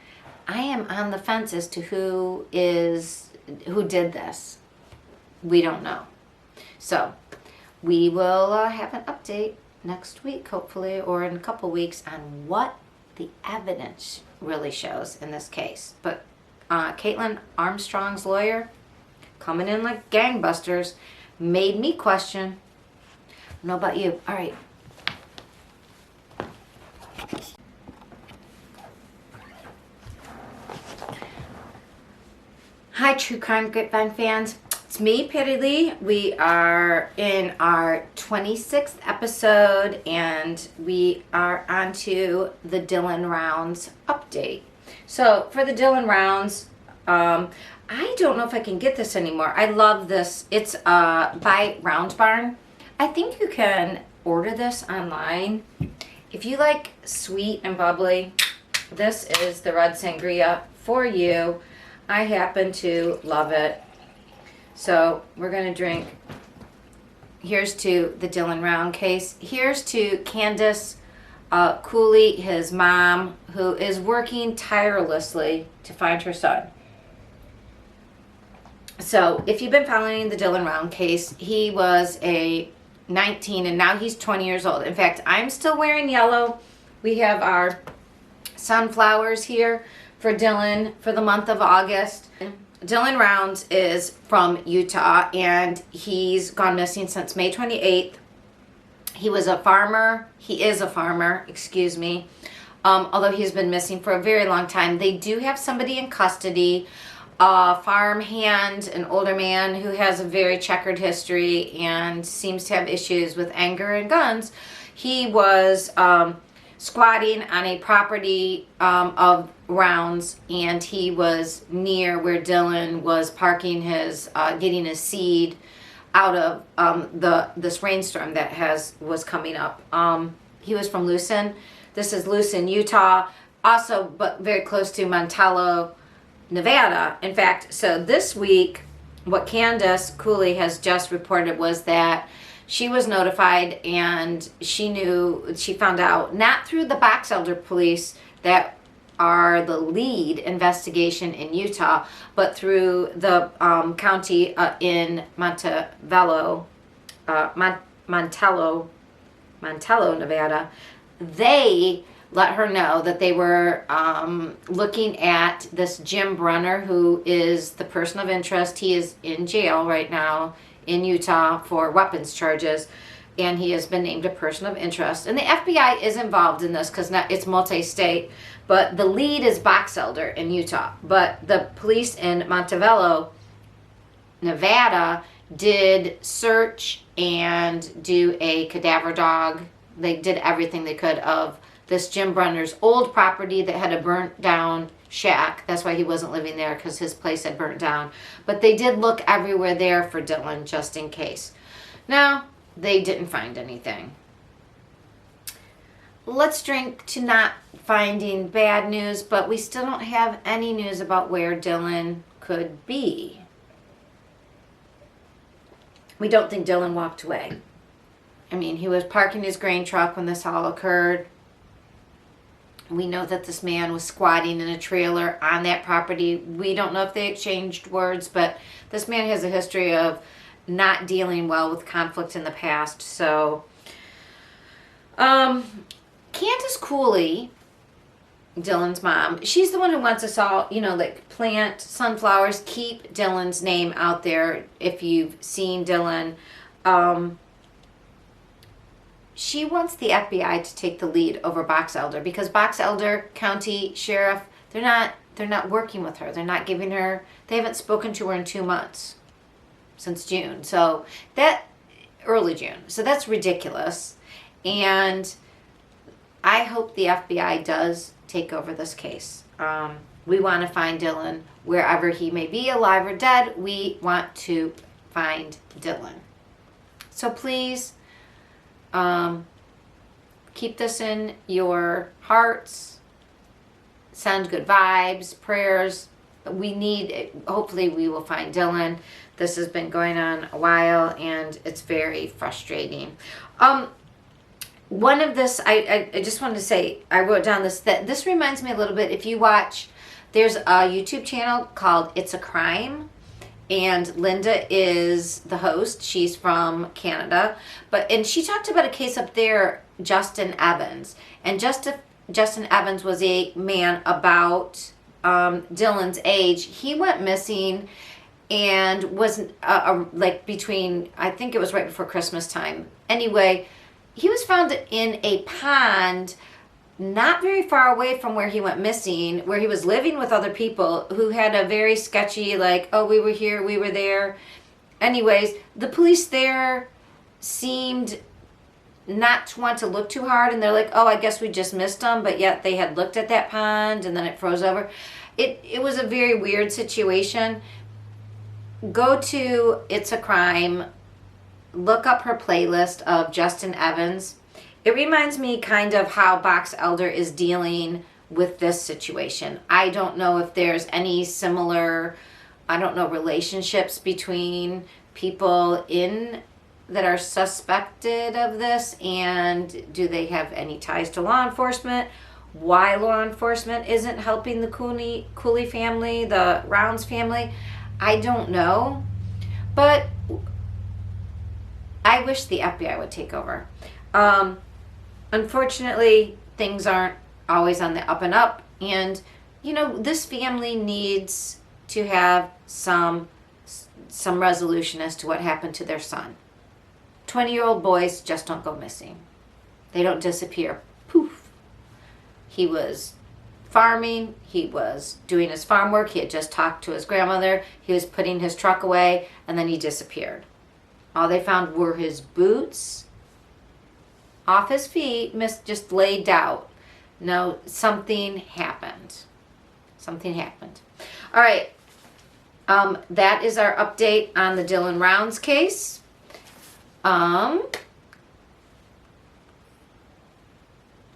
I am on the fence as to who did this. We don't know. So we will have an update next week, hopefully, or in a couple weeks, on what the evidence really shows in this case. But Caitlin Armstrong's lawyer, coming in like gangbusters, made me question. I don't know about you. All right. Hi, True Crime Grapevine fans. It's me, Patti Lee. We are in our 26th episode, and we are on to the Dylan Rounds update. So, for the Dylan Rounds, I don't know if I can get this anymore. I love this. It's by Round Barn. I think you can order this online. If you like sweet and bubbly, this is the red sangria for you. I happen to love it. So we're going to drink Here's to the Dylan Round case. Here's to Candace Cooley, his mom, who is working tirelessly to find her son. So if you've been following the Dylan Round case, he was a 19 and now he's 20 years old. In fact, I'm still wearing yellow. We have our sunflowers here for Dylan for the month of August. Dylan Rounds is from Utah and he's gone missing since May 28th. He was a farmer. He is a farmer, excuse me. Although he's been missing for a very long time. They do have somebody in custody, a farm hand, an older man who has a very checkered history and seems to have issues with anger and guns. He was squatting on a property of Rounds, and he was near where Dylan was parking his, getting his seed out of this rainstorm that was coming up. He was from Lucin. This is Lucin, Utah, also but very close to Montello, Nevada. In fact, so this week, what Candace Cooley has just reported was that she was notified and she found out, not through the Box Elder police that are the lead investigation in Utah, but through the county in Montello, Nevada. They let her know that they were looking at this Jim Brunner, who is the person of interest. He is in jail right now in Utah for weapons charges, and he has been named a person of interest. And the FBI is involved in this because it's multi-state, but the lead is Box Elder in Utah. But the police in Montevallo, Nevada, did search and do a cadaver dog. They did everything they could of this Jim Brunner's old property that had a burnt down shack. That's why he wasn't living there, because his place had burnt down. But they did look everywhere there for Dylan just in case. Now, they didn't find anything. Let's drink to not finding bad news, but we still don't have any news about where Dylan could be. We don't think Dylan walked away. I mean, he was parking his grain truck when this all occurred. We know that this man was squatting in a trailer on that property. We don't know if they exchanged words, but this man has a history of not dealing well with conflict in the past. So, Candace Cooley, Dylan's mom, she's the one who wants us all, like plant sunflowers, keep Dylan's name out there if you've seen Dylan. She wants the FBI to take the lead over Box Elder, because Box Elder, county sheriff, they're not working with her. They're not giving her, they haven't spoken to her in 2 months since June. So early June. So that's ridiculous. And I hope the FBI does take over this case. We want to find Dylan wherever he may be, alive or dead. We want to find Dylan. So please, keep this in your hearts. Send good vibes, prayers. Hopefully we will find Dylan. This has been going on a while and it's very frustrating. One of this, I just wanted to say, I wrote down that this reminds me a little bit, if you watch, there's a YouTube channel called It's a Crime. And Linda is the host. She's from Canada. And she talked about a case up there, Justin Evans. And Justin Evans was a man about Dylan's age. He went missing and was between, I think it was right before Christmas time. Anyway, he was found in a pond not very far away from where he went missing, where he was living with other people who had a very sketchy, we were here, we were there. Anyways, the police there seemed not to want to look too hard, and they're like, I guess we just missed him, but yet they had looked at that pond and then it froze over. It was a very weird situation. Go to It's a Crime, look up her playlist of Justin Evans. It reminds me kind of how Box Elder is dealing with this situation. I don't know if there's any similar, relationships between people in that are suspected of this, and do they have any ties to law enforcement? Why law enforcement isn't helping the Cooley family, the Rounds family, I don't know. But I wish the FBI would take over. Unfortunately, things aren't always on the up and up, and you know, this family needs to have some resolution as to what happened to their son. 20-year-old boys just don't go missing. They don't disappear. Poof. He was farming. He was doing his farm work. He had just talked to his grandmother. He was putting his truck away, and then he disappeared. All they found were his boots off his feet, just laid out. No, something happened. Something happened. All right. That is our update on the Dylan Rounds case.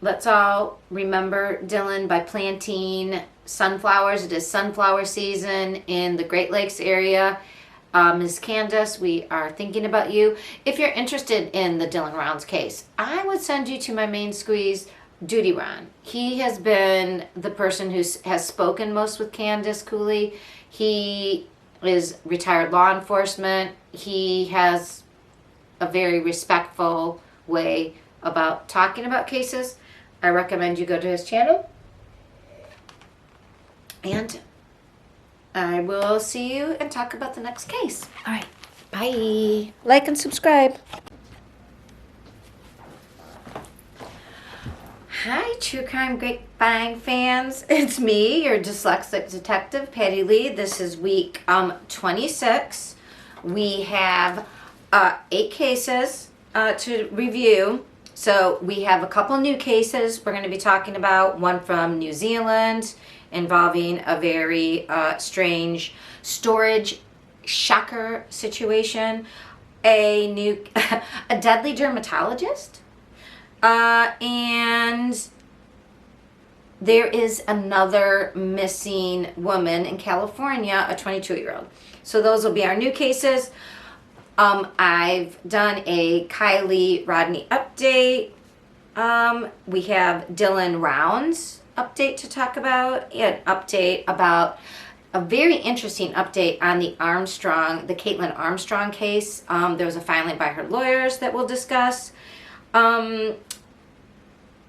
Let's all remember Dylan by planting sunflowers. It is sunflower season in the Great Lakes area. Ms. Candace, we are thinking about you. If you're interested in the Dylan Rounds case, I would send you to my main squeeze, Duty Ron. He has been the person who has spoken most with Candace Cooley. He is retired law enforcement. He has a very respectful way about talking about cases. I recommend you go to his channel. And I will see you and talk about the next case. All right. Bye. Like and subscribe. Hi, True Crime Grapevine fans. It's me, your dyslexic detective, Patti Lee. This is week 26. We have 8 cases to review. So we have a couple new cases we're going to be talking about. One from New Zealand involving a very strange storage shocker situation. A deadly dermatologist. And there is another missing woman in California, a 22-year-old. So those will be our new cases. I've done a Kylie Rodney update. We have Dylan Rounds update to talk about. An update about a very interesting update on the Caitlin Armstrong case. There was a filing by her lawyers that we'll discuss.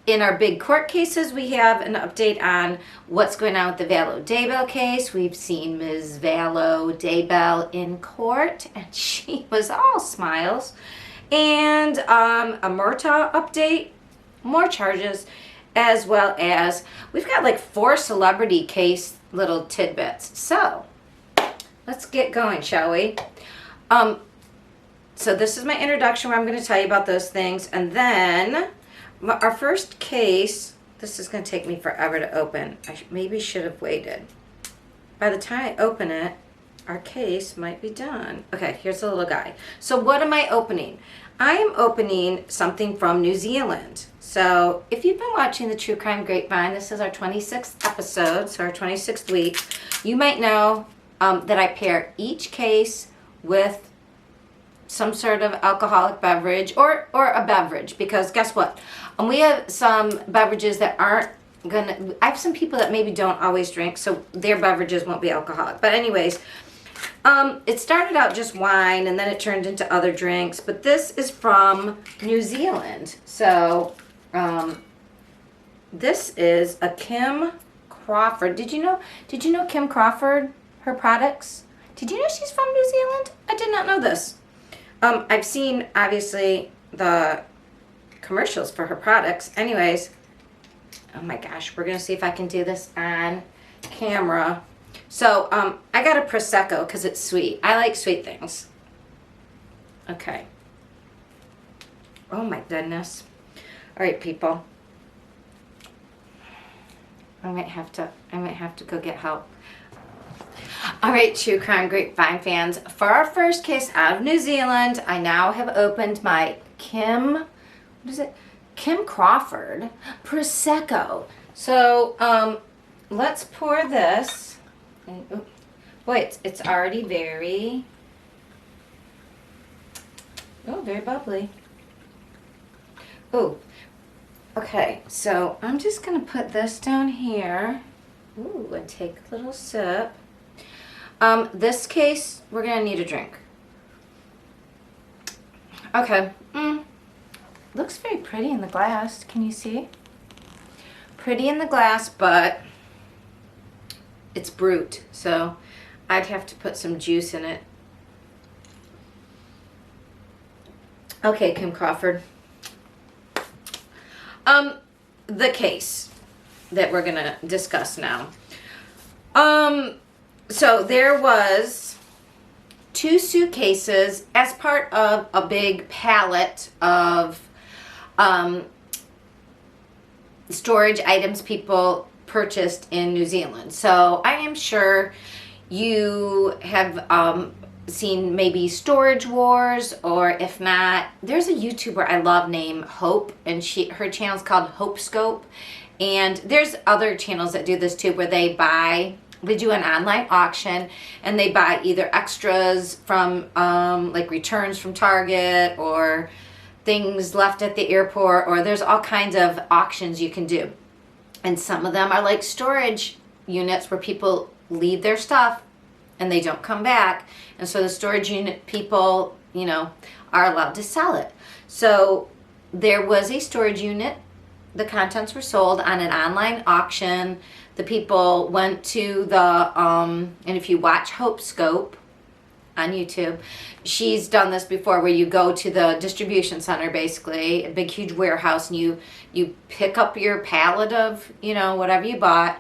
In our big court cases, we have an update on what's going on with the Vallow Daybell case. We've seen Ms. Vallow Daybell in court, and she was all smiles. And a Murtaugh update, more charges, as well as we've got like 4 celebrity case little tidbits. So let's get going, shall we? So this is my introduction where I'm going to tell you about those things, and then our first case, this is going to take me forever to open. I maybe should have waited. By the time I open it, our case might be done. Okay, here's the little guy. So what am I opening? I am opening something from New Zealand. So if you've been watching the True Crime Grapevine, this is our 26th episode, so our 26th week, you might know that I pair each case with some sort of alcoholic beverage or a beverage, because guess what? We have some beverages that aren't gonna, I have some people that maybe don't always drink, so their beverages won't be alcoholic. But anyways, it started out just wine and then it turned into other drinks, but this is from New Zealand. So this is a Kim Crawford. Did you know Kim Crawford, her products? Did you know she's from New Zealand? I did not know this. I've seen, obviously, the commercials for her products. Anyways, oh my gosh, we're going to see if I can do this on camera. So, I got a Prosecco because it's sweet. I like sweet things. Okay. Oh my goodness. All right, people. I might have to go get help. All right, True Crime Grapevine fans. For our first case out of New Zealand, I now have opened my Kim Crawford Prosecco. So, let's pour this. And, boy, it's already very Oh, very bubbly. Oh, okay. So I'm just going to put this down here. Ooh, and take a little sip. This case, we're going to need a drink. Okay. Looks very pretty in the glass. Can you see? Pretty in the glass, but it's brute. So I'd have to put some juice in it. Okay, Kim Crawford. The case that we're going to discuss now. So there was 2 suitcases as part of a big pallet of storage items people purchased in New Zealand. So I am sure you have seen maybe Storage Wars, or if not, there's a YouTuber I love named Hope, and her channel's called Hope Scope. And there's other channels that do this too, where they do an online auction, and they buy either extras from like returns from Target, or things left at the airport, or there's all kinds of auctions you can do. And some of them are like storage units where people leave their stuff and they don't come back. And so the storage unit people, are allowed to sell it. So there was a storage unit. The contents were sold on an online auction. The people went to the, and if you watch Hope Scope on YouTube, she's done this before, where you go to the distribution center, basically, a big, huge warehouse, and you pick up your pallet of, whatever you bought.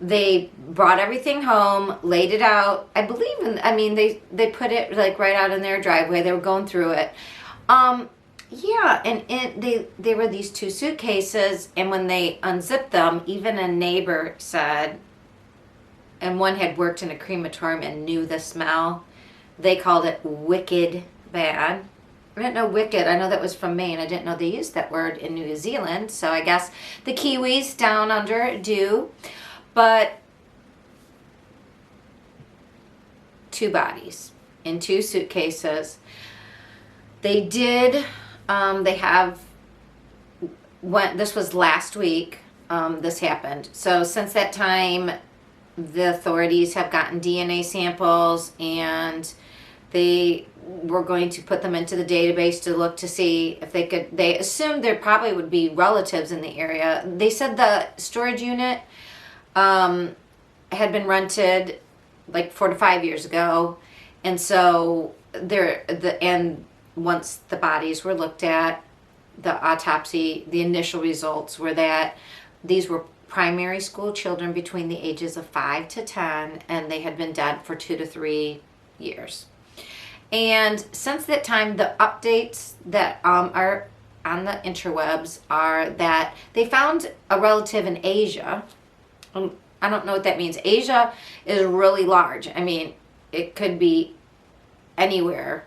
They brought everything home, laid it out. I believe they put it like right out in their driveway. They were going through it. Yeah, and they were these 2 suitcases, and when they unzipped them, even a neighbor said, and one had worked in a crematorium and knew the smell, they called it wicked bad. I didn't know wicked. I know that was from Maine. I didn't know they used that word in New Zealand, so I guess the Kiwis down under do. But 2 bodies in 2 suitcases. They did, this was last week, this happened. So since that time, the authorities have gotten DNA samples, and they were going to put them into the database to look to see if they assumed there probably would be relatives in the area. They said the storage unit had been rented like 4 to 5 years ago, and so once the bodies were looked at, the autopsy, the initial results were that these were primary school children between the ages of 5 to 10, and they had been dead for 2 to 3 years. And since that time, the updates that are on the interwebs are that they found a relative in Asia. I don't know what that means. Asia is really large. I mean, it could be anywhere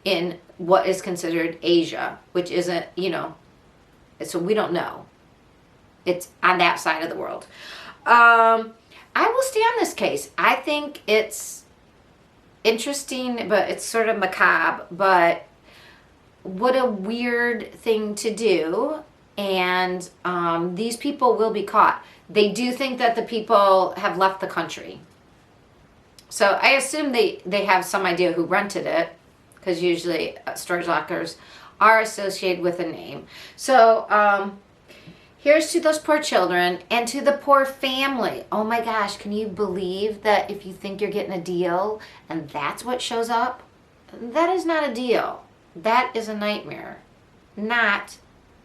in what is considered Asia, which isn't, so we don't know. It's on that side of the world. I will stay on this case. I think it's interesting, but it's sort of macabre, but what a weird thing to do. And these people will be caught. They do think that the people have left the country. So I assume they have some idea who rented it, because usually storage lockers are associated with a name. So here's to those poor children and to the poor family. Oh my gosh, can you believe that if you think you're getting a deal and that's what shows up? That is not a deal. That is a nightmare. Not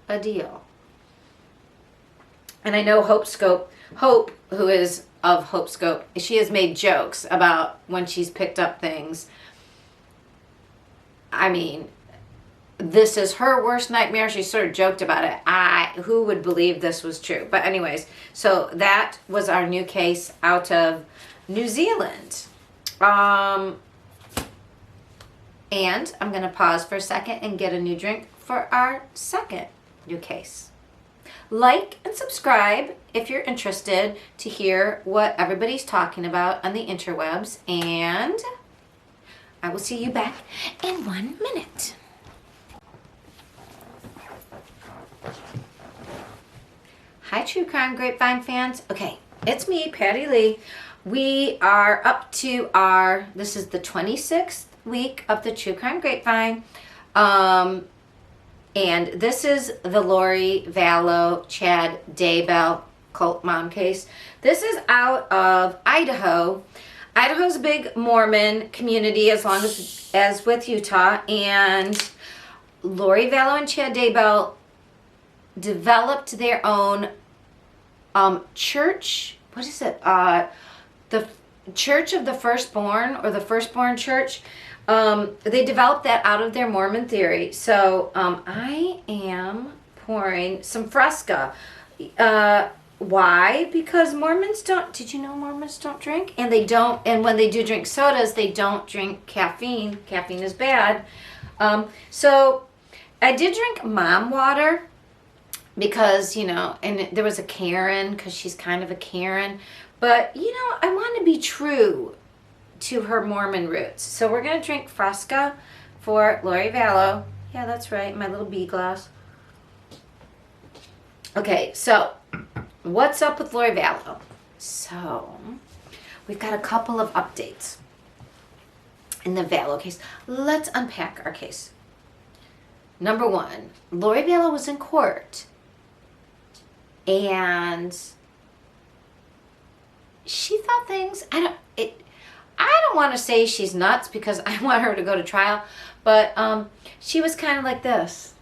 a deal. And I know Hope, who is of Hope Scope, she has made jokes about when she's picked up things. I mean, this is her worst nightmare. She sort of joked about it. Who would believe this was true? But anyways, so that was our new case out of New Zealand. And I'm going to pause for a second and get a new drink for our second new case. Like and subscribe if you're interested to hear what everybody's talking about on the interwebs. And I will see you back in 1 minute. Hi, True Crime Grapevine fans. Okay, it's me, Patti Lee. We are up to this is the 26th week of the True Crime Grapevine. And this is the Lori Vallow, Chad Daybell cult mom case. This is out of Idaho. Idaho's a big Mormon community as long as with Utah. And Lori Vallow and Chad Daybell developed their own church. What is it? The Church of the Firstborn, or the Firstborn Church. They developed that out of their Mormon theory. So I am pouring some Fresca. Why? Because Mormons don't, did you know Mormons don't drink? And they don't, and when they do drink sodas, they don't drink caffeine. Caffeine is bad. So I did drink mom water because, you know, and there was a Karen, because she's kind of a Karen. But, you know, I want to be true to her Mormon roots. So we're going to drink Fresca for Lori Vallow. Yeah, that's right, my little bee glass. Okay, so what's up with Lori Vallow? So we've got a couple of updates in the Vallow case. Let's unpack our case. Number one, Lori Vallow was in court, and she thought things, I don't want to say she's nuts because I want her to go to trial, but she was kind of like this.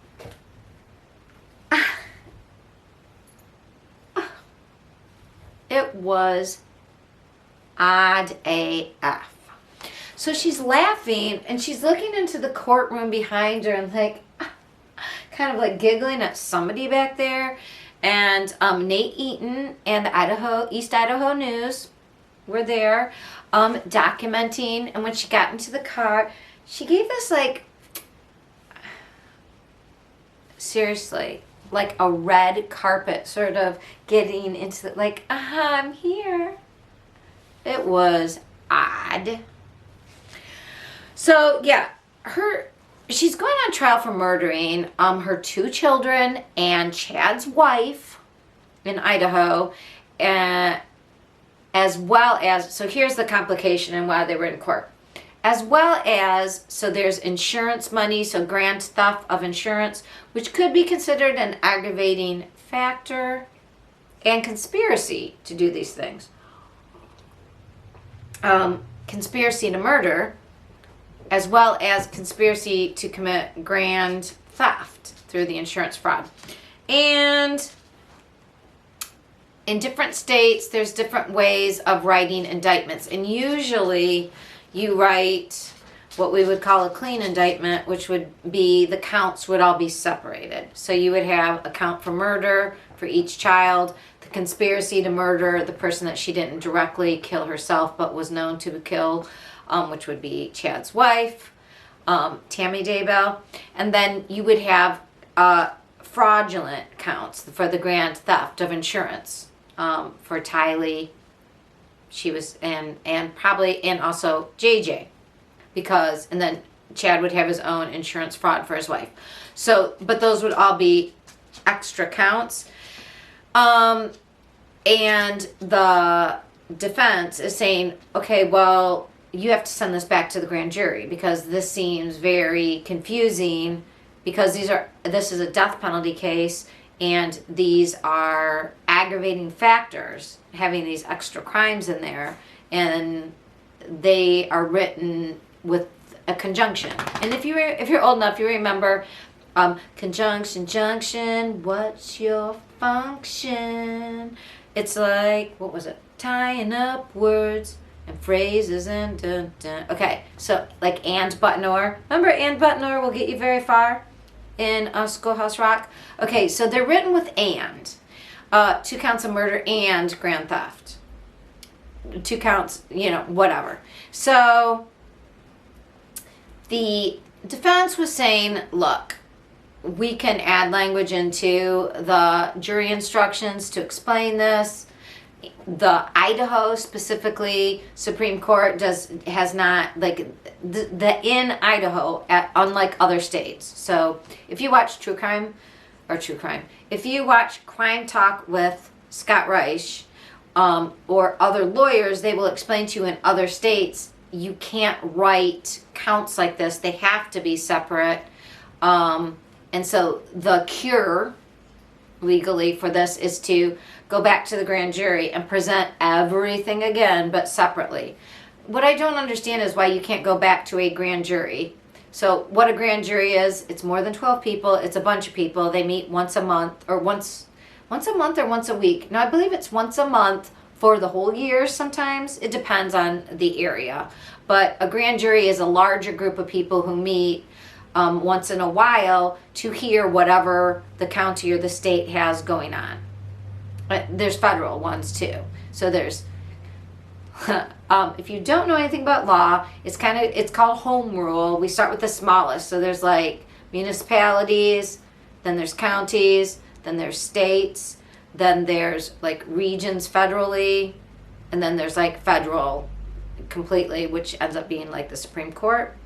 It was odd AF. So she's laughing and she's looking into the courtroom behind her and like, kind of like giggling at somebody back there. And Nate Eaton and the East Idaho News were there documenting. And when she got into the car, she gave this like, seriously, like a red carpet sort of getting into the, like, I'm here. It was odd. So yeah, she's going on trial for murdering her 2 children and Chad's wife in Idaho, as well as, so here's the complication and why they were in court. As well as, so there's insurance money, so grand theft of insurance, which could be considered an aggravating factor, and conspiracy to do these things. Conspiracy to murder, as well as conspiracy to commit grand theft through the insurance fraud. And in different states, there's different ways of writing indictments. And usually you write what we would call a clean indictment, which would be the counts would all be separated. So you would have a count for murder for each child, the conspiracy to murder the person that she didn't directly kill herself but was known to kill, which would be Chad's wife, Tammy Daybell. And then you would have fraudulent counts for the grand theft of insurance for Tylee. She was, and probably, and also JJ, because, and then Chad would have his own insurance fraud for his wife. So, but those would all be extra counts. And the defense is saying, okay, well, you have to send this back to the grand jury because this seems very confusing, because this is a death penalty case, and these are aggravating factors, having these extra crimes in there, and they are written with a conjunction. And if you're old enough, you remember conjunction, junction, what's your function? It's like, what was it? Tying up words and phrases and dun dun. Okay, so like and but nor. Remember, and but nor will get you very far in Schoolhouse Rock. Okay, so they're written with and. 2 counts of murder and grand theft. 2 counts, you know, whatever. So the defense was saying, look, we can add language into the jury instructions to explain this. the Idaho specifically Supreme Court has not, like, the in Idaho, unlike other states. So if you watch if you watch Crime Talk with Scott Reich, or other lawyers, they will explain to you in other states you can't write counts like this. They have to be separate. And so the cure legally for this is to go back to the grand jury and present everything again, but separately. What I don't understand is why you can't go back to a grand jury. So what a grand jury is, it's more than 12 people. It's a bunch of people. They meet once a month, or once a month or once a week. Now, I believe it's once a month for the whole year sometimes. It depends on the area. But a grand jury is a larger group of people who meet once in a while to hear whatever the county or the state has going on. There's federal ones too. So there's, if you don't know anything about law, it's called home rule. We start with the smallest. So there's like municipalities, then there's counties, then there's states, then there's like regions federally, and then there's like federal completely, which ends up being like the Supreme Court.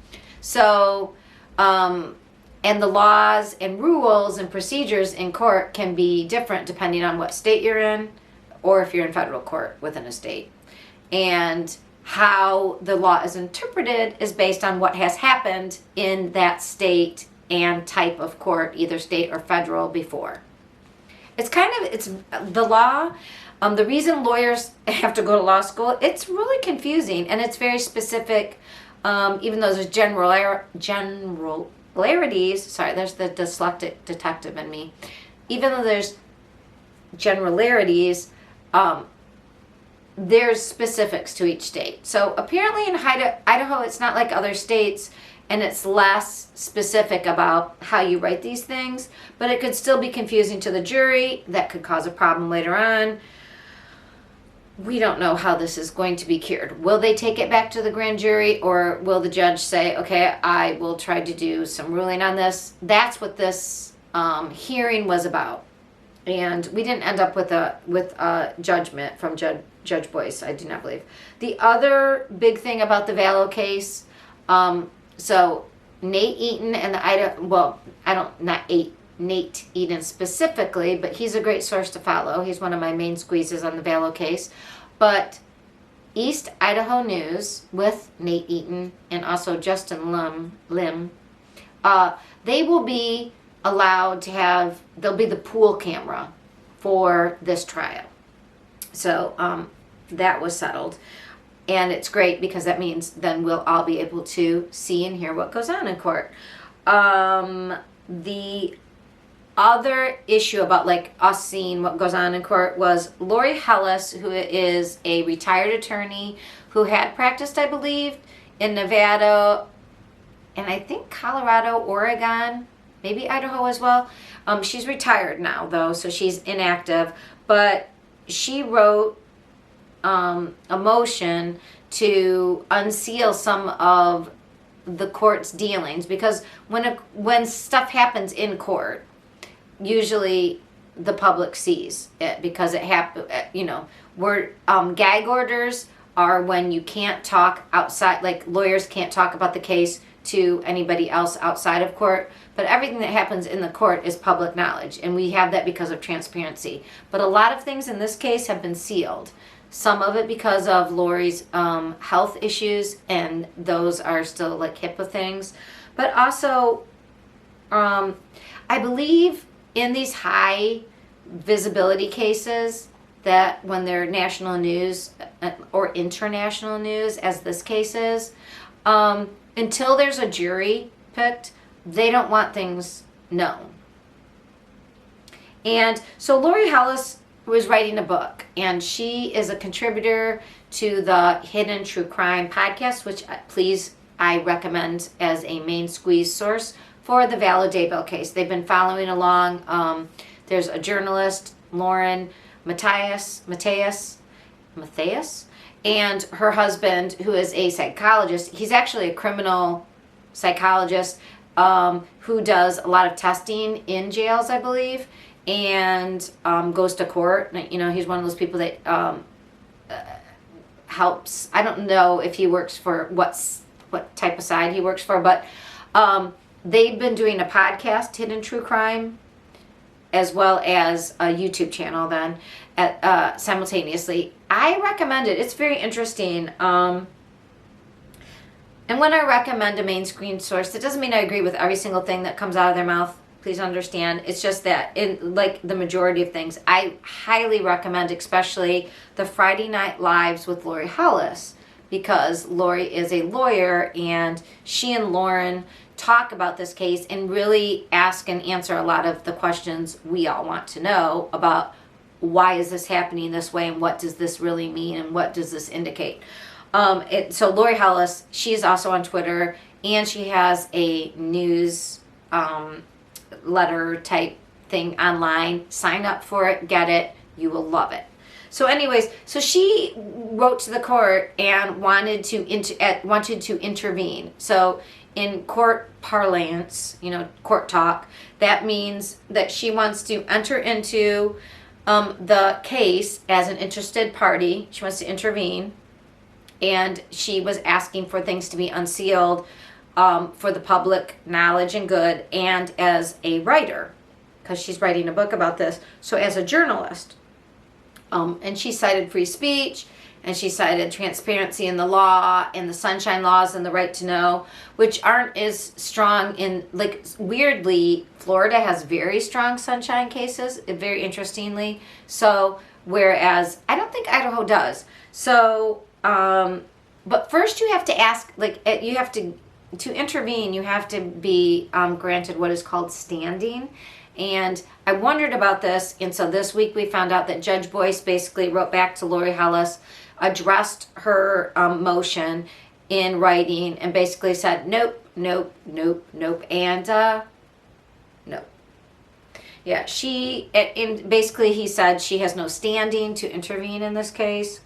So, and the laws and rules and procedures in court can be different depending on what state you're in, or if you're in federal court within a state. And how the law is interpreted is based on what has happened in that state and type of court, either state or federal, before. It's the law. The reason lawyers have to go to law school, it's really confusing, and it's very specific. Even though there's generalities, sorry, there's the dyslexic detective in me. Even though there's generalities, there's specifics to each state. So apparently in Idaho, it's not like other states, and it's less specific about how you write these things, but it could still be confusing to the jury. That could cause a problem later on. We don't know how this is going to be cured. Will they take it back to the grand jury, or will the judge say, okay, I will try to do some ruling on this? That's what this hearing was about. And we didn't end up with a judgment from Judge Boyce, I do not believe. The other big thing about the Vallow case, so Nate Eaton and Nate Eaton specifically, but he's a great source to follow. He's one of my main squeezes on the Vallow case. But East Idaho News with Nate Eaton and also Justin Lim, they will be allowed to have, they'll be the pool camera for this trial. So that was settled. And it's great because that means then we'll all be able to see and hear what goes on in court. The other issue about like us seeing what goes on in court was Lori Hellis, who is a retired attorney who had practiced, I believe, in Nevada and I think Colorado, Oregon, maybe Idaho as well. She's retired now though, so she's inactive, but she wrote a motion to unseal some of the court's dealings, because when stuff happens in court, usually the public sees it because it happened. Gag orders are when you can't talk outside, like lawyers can't talk about the case to anybody else outside of court, but everything that happens in the court is public knowledge, and we have that because of transparency. But a lot of things in this case have been sealed. Some of it because of Lori's health issues, and those are still like HIPAA things. But also, I believe in these high visibility cases that when they're national news or international news, as this case is, until there's a jury picked, they don't want things known. And so Lori Hellis was writing a book, and she is a contributor to the Hidden True Crime podcast, which I recommend as a main squeeze source for the Vallow Daybell case. They've been following along. There's a journalist, Lauren Matthias, and her husband, who is a psychologist. He's actually a criminal psychologist who does a lot of testing in jails, I believe. and goes to court. You know, he's one of those people that helps. I don't know if he works for what type of side he works for, but they've been doing a podcast, Hidden True Crime, as well as a YouTube channel then simultaneously. I recommend it. It's very interesting. And when I recommend a main screen source, it doesn't mean I agree with every single thing that comes out of their mouth. Please understand. It's just that in like the majority of things, I highly recommend, especially the Friday Night Lives with Lori Hollis, because Lori is a lawyer and she and Lauren talk about this case and really ask and answer a lot of the questions we all want to know about why is this happening this way and what does this really mean and what does this indicate. So Lori Hollis, she's also on Twitter, and she has a news letter type thing online. Sign up for it, get it, you will love it. So anyways, so she wrote to the court and wanted to intervene. So in court parlance, you know, court talk, that means that she wants to enter into the case as an interested party. She wants to intervene, and she was asking for things to be unsealed for the public knowledge and good, and as a writer, because she's writing a book about this, so as a journalist. And she cited free speech, and she cited transparency in the law, and the sunshine laws, and the right to know, which aren't as strong in, like, weirdly, Florida has very strong sunshine cases, very interestingly. So, whereas I don't think Idaho does. So, but first you have to ask, like, you have to intervene, you have to be granted what is called standing. And I wondered about this, and so this week we found out that Judge Boyce basically wrote back to Lori Hollis, addressed her motion in writing, and basically said, nope, nope, nope, nope, and nope. Yeah, and basically he said she has no standing to intervene in this case,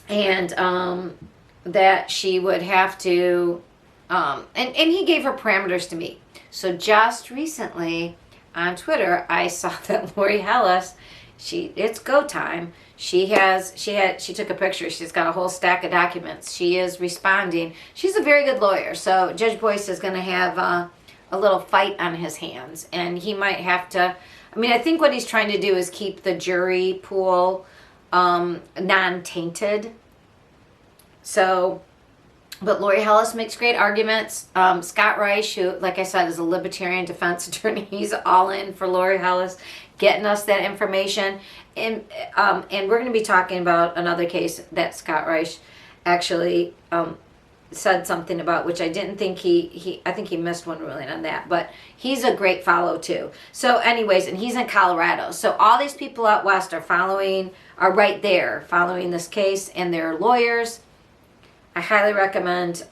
and that she would have to, and he gave her parameters to meet. So just recently on Twitter, I saw that Lori Hollis, it's go time. She took a picture. She's got a whole stack of documents. She is responding. She's a very good lawyer. So Judge Boyce is going to have a little fight on his hands, and he might have to. I mean, I think what he's trying to do is keep the jury pool non-tainted. So. But Lori Hollis makes great arguments. Scott Reich, who, like I said, is a libertarian defense attorney, he's all in for Lori Hollis, getting us that information. And we're going to be talking about another case that Scott Reich actually said something about, which I didn't think I think he missed one ruling on that. But he's a great follow too. So anyways, and he's in Colorado. So all these people out west are right there following this case, and they're lawyers. I highly recommend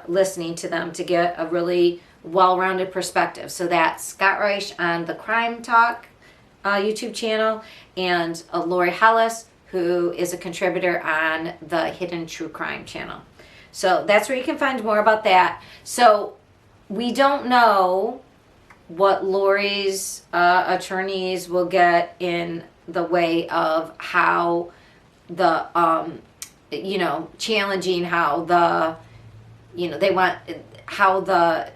listening to them to get a really well-rounded perspective. So that's Scott Reich on the Crime Talk YouTube channel, and Lori Hollis, who is a contributor on the Hidden True Crime channel. So that's where you can find more about that. So we don't know what Lori's attorneys will get in the way of how the challenging how the, they want how the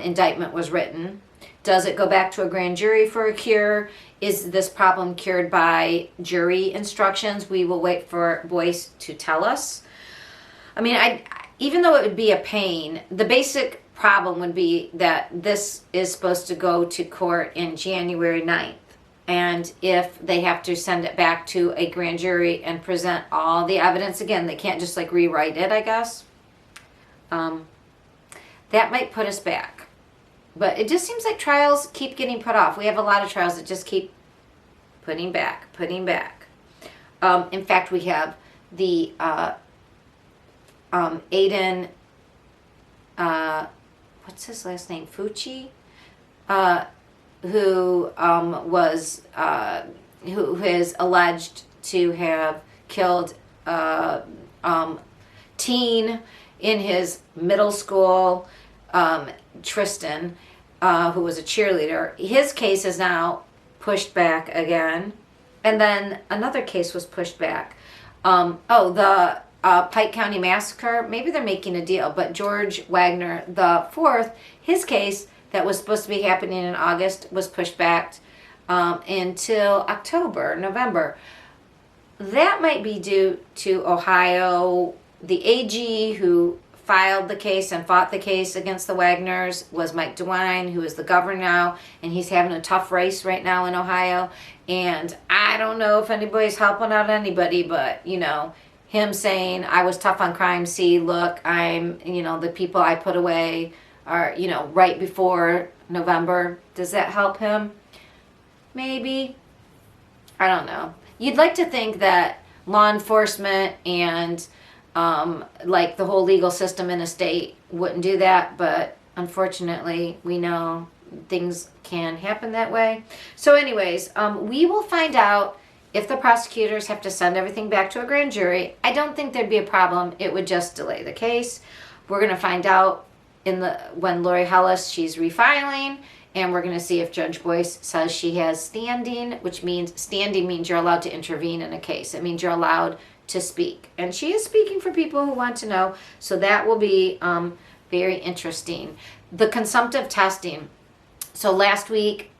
indictment was written. Does it go back to a grand jury for a cure? Is this problem cured by jury instructions? We will wait for Boyce to tell us. I mean, even though it would be a pain, the basic problem would be that this is supposed to go to court in January 9th. And if they have to send it back to a grand jury and present all the evidence again, they can't just like rewrite it, I guess. That might put us back. But it just seems like trials keep getting put off. We have a lot of trials that just keep putting back. In fact, we have the Aiden, what's his last name? Fucci? Who is alleged to have killed teen in his middle school, Tristan, who was a cheerleader. His case is now pushed back again. And then another case was pushed back. The Pike County Massacre, maybe they're making a deal, but George Wagner the fourth, his case that was supposed to be happening in August was pushed back until October, November. That might be due to Ohio. The AG who filed the case and fought the case against the Wagners was Mike DeWine, who is the governor now, and he's having a tough race right now in Ohio. And I don't know if anybody's helping out anybody, but, you know, him saying, I was tough on crime, see, look, I'm, you know, the people I put away are, you know, right before November. Does that help him? Maybe. I don't know. You'd like to think that law enforcement and like the whole legal system in a state wouldn't do that, but unfortunately we know things can happen that way. So anyways, we will find out if the prosecutors have to send everything back to a grand jury. I don't think there'd be a problem. It would just delay the case. We're going to find out when Lori Hellis, she's refiling, and we're going to see if Judge Boyce says she has standing, which means standing means you're allowed to intervene in a case. It means you're allowed to speak. And she is speaking for people who want to know. So that will be very interesting. The consumptive testing. So last week,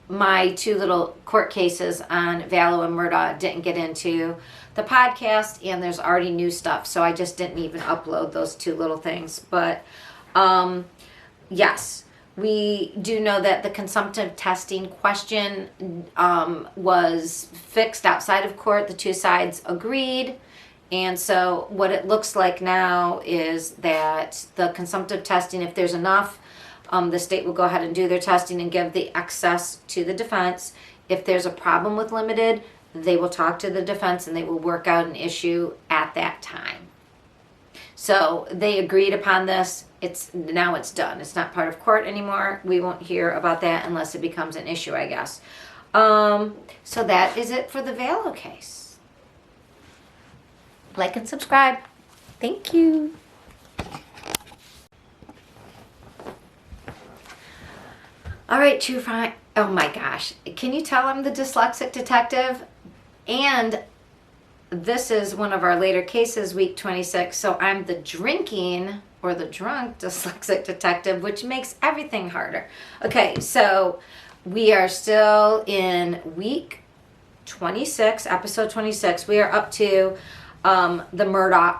my two little court cases on Vallow and Murdaugh didn't get into the podcast, and there's already new stuff. So I just didn't even upload those two little things. But yes, we do know that the consumptive testing question was fixed outside of court. The two sides agreed. And so what it looks like now is that the consumptive testing, if there's enough, the state will go ahead and do their testing and give the excess to the defense. If there's a problem with limited, they will talk to the defense and they will work out an issue at that time. So they agreed upon this. Now it's done. It's not part of court anymore. We won't hear about that unless it becomes an issue, I guess. So that is it for the Vallow case. Like and subscribe. Thank you. All right, True Crime. Oh my gosh. Can you tell I'm the dyslexic detective? And this is one of our later cases, week 26. So I'm the drinking or the drunk dyslexic detective, which makes everything harder. Okay, so we are still in week 26, episode 26. We are up to the Murdaugh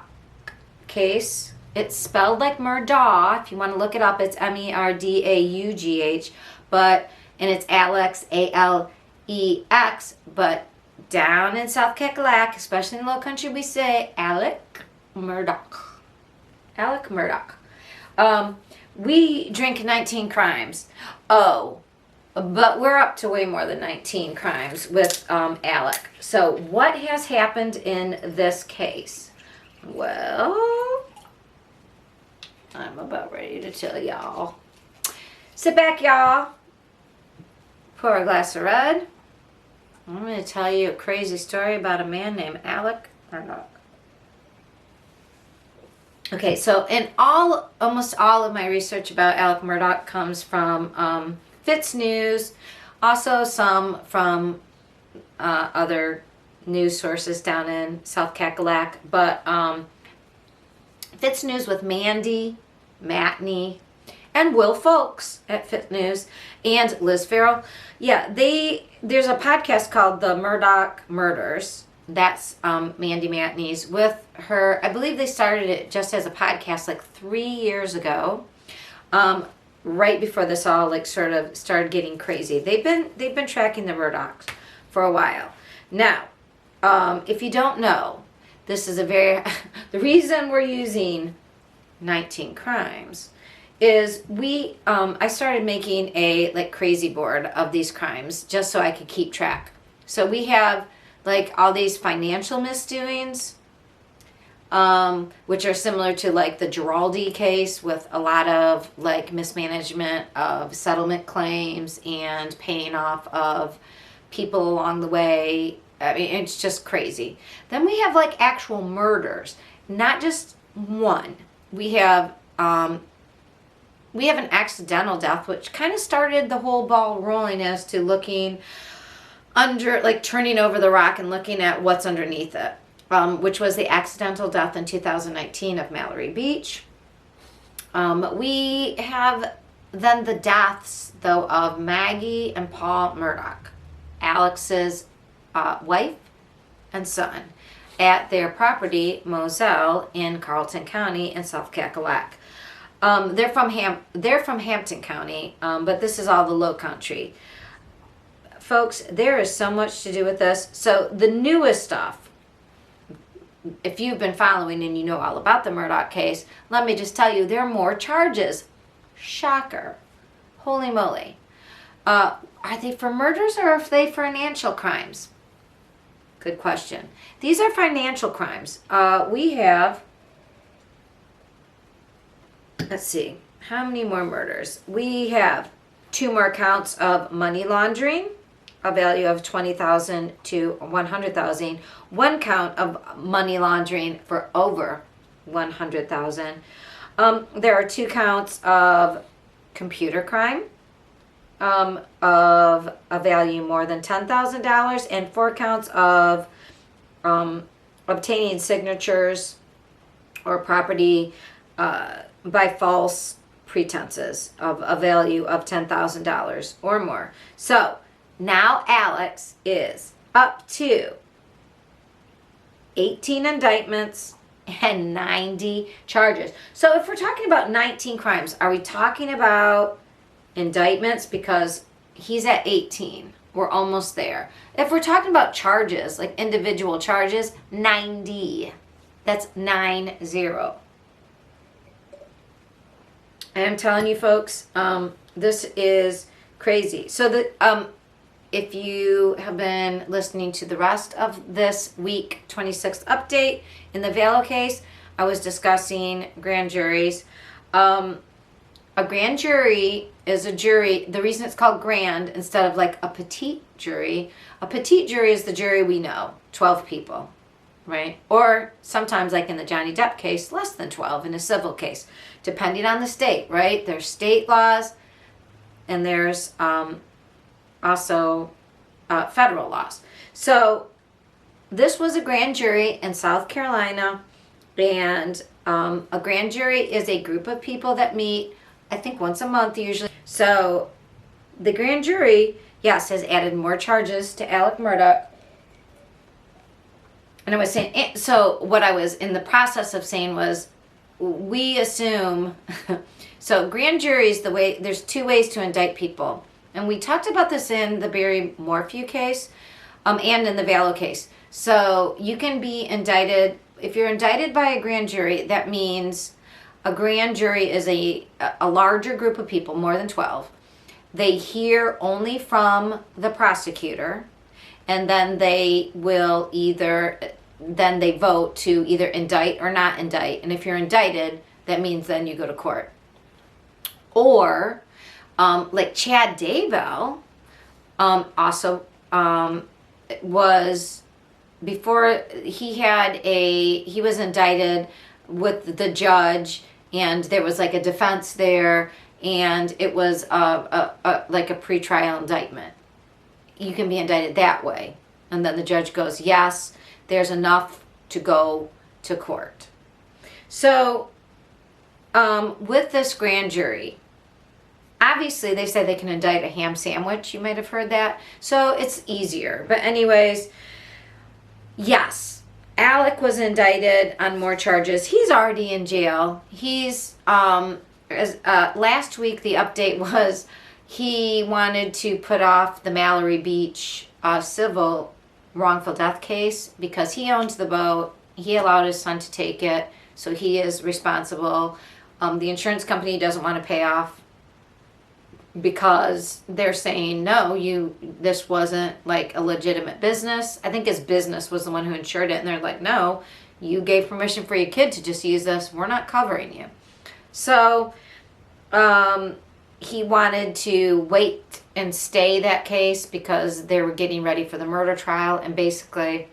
case. It's spelled like Murdaugh. If you want to look it up, it's Merdaugh, and it's Alex, Alex, but down in South Kakalak, especially in the Low Country, we say Alec Murdaugh. Alec Murdaugh. We drink 19 crimes. Oh, but we're up to way more than 19 crimes with Alec. So what has happened in this case? Well, I'm about ready to tell y'all. Sit back, y'all. Pour a glass of red. I'm going to tell you a crazy story about a man named Alec Murdaugh. Okay, so almost all of my research about Alec Murdaugh comes from Fitz News, also some from other news sources down in South Kakalak, but Fitz News with Mandy, Matney, and Will Folks at Fitz News, and Liz Farrell. Yeah, there's a podcast called The Murdaugh Murders. That's Mandy Matney's with her. I believe they started it just as a podcast like 3 years ago, right before this all like sort of started getting crazy. They've been tracking the Murdaughs for a while. Now, if you don't know, this is the reason we're using 19 crimes is I started making a like crazy board of these crimes just so I could keep track. So we have like all these financial misdoings, which are similar to like the Giraldi case with a lot of like mismanagement of settlement claims and paying off of people along the way. I mean, it's just crazy. Then we have like actual murders, not just one. We have we have an accidental death, which kind of started the whole ball rolling as to looking under, like turning over the rock and looking at what's underneath it, which was the accidental death in 2019 of Mallory Beach. We have then the deaths, though, of Maggie and Paul Murdaugh, Alex's wife and son, at their property, Moselle, in Carleton County in South Cackalack. They're from Hampton County, but this is all the Low Country. Folks, there is so much to do with this. So the newest stuff, if you've been following and you know all about the Murdaugh case, let me just tell you, there are more charges. Shocker. Holy moly. Are they for murders or are they for financial crimes? Good question. These are financial crimes. We have, let's see, how many more murders? We have 2 more counts of money laundering, a value of $20,000 to $100,000. 1 count of money laundering for over $100,000. There are 2 counts of computer crime of a value more than $10,000, and 4 counts of obtaining signatures or property by false pretenses of a value of $10,000 or more. So now Alex is up to 18 indictments and 90 charges. So if we're talking about 19 crimes, are we talking about indictments? Because he's at 18. We're almost there. If we're talking about charges, like individual charges, 90. That's 90. I'm telling you folks, this is crazy. So if you have been listening to the rest of this week 26th update in the Valo case, I was discussing grand juries. A grand jury is a jury. The reason it's called grand instead of like a petite jury is the jury we know, 12 people, right? Or sometimes, like in the Johnny Depp case, less than 12 in a civil case, depending on the state, right? There's state laws and there's also federal laws. So this was a grand jury in South Carolina, and a grand jury is a group of people that meet, I think, once a month usually. So the grand jury, yes, has added more charges to Alec Murdaugh. And I was saying, so what I was in the process of saying was, we assume, so grand juries, there's 2 ways to indict people. And we talked about this in the Barry Morphew case and in the Valo case. So you can be indicted, if you're indicted by a grand jury, that means a grand jury is a larger group of people, more than 12. They hear only from the prosecutor, and then they will then they vote to either indict or not indict. And if you're indicted, that means then you go to court. Or, like Chad Daybell, also was, before he was indicted with the judge, and there was like a defense there, and it was like a pretrial indictment. You can be indicted that way, and then the judge goes, yes, there's enough to go to court. So with this grand jury, obviously they say they can indict a ham sandwich. You might have heard that. So it's easier. But anyways, yes, Alec was indicted on more charges. He's already in jail. He's last week the update was he wanted to put off the Mallory Beach civil wrongful death case because he owns the boat. He allowed his son to take it, so he is responsible. The insurance company doesn't want to pay off because they're saying, no, this wasn't like a legitimate business. I think his business was the one who insured it, and they're like, no, you gave permission for your kid to just use this. We're not covering you. So he wanted to wait and stay that case because they were getting ready for the murder trial, and basically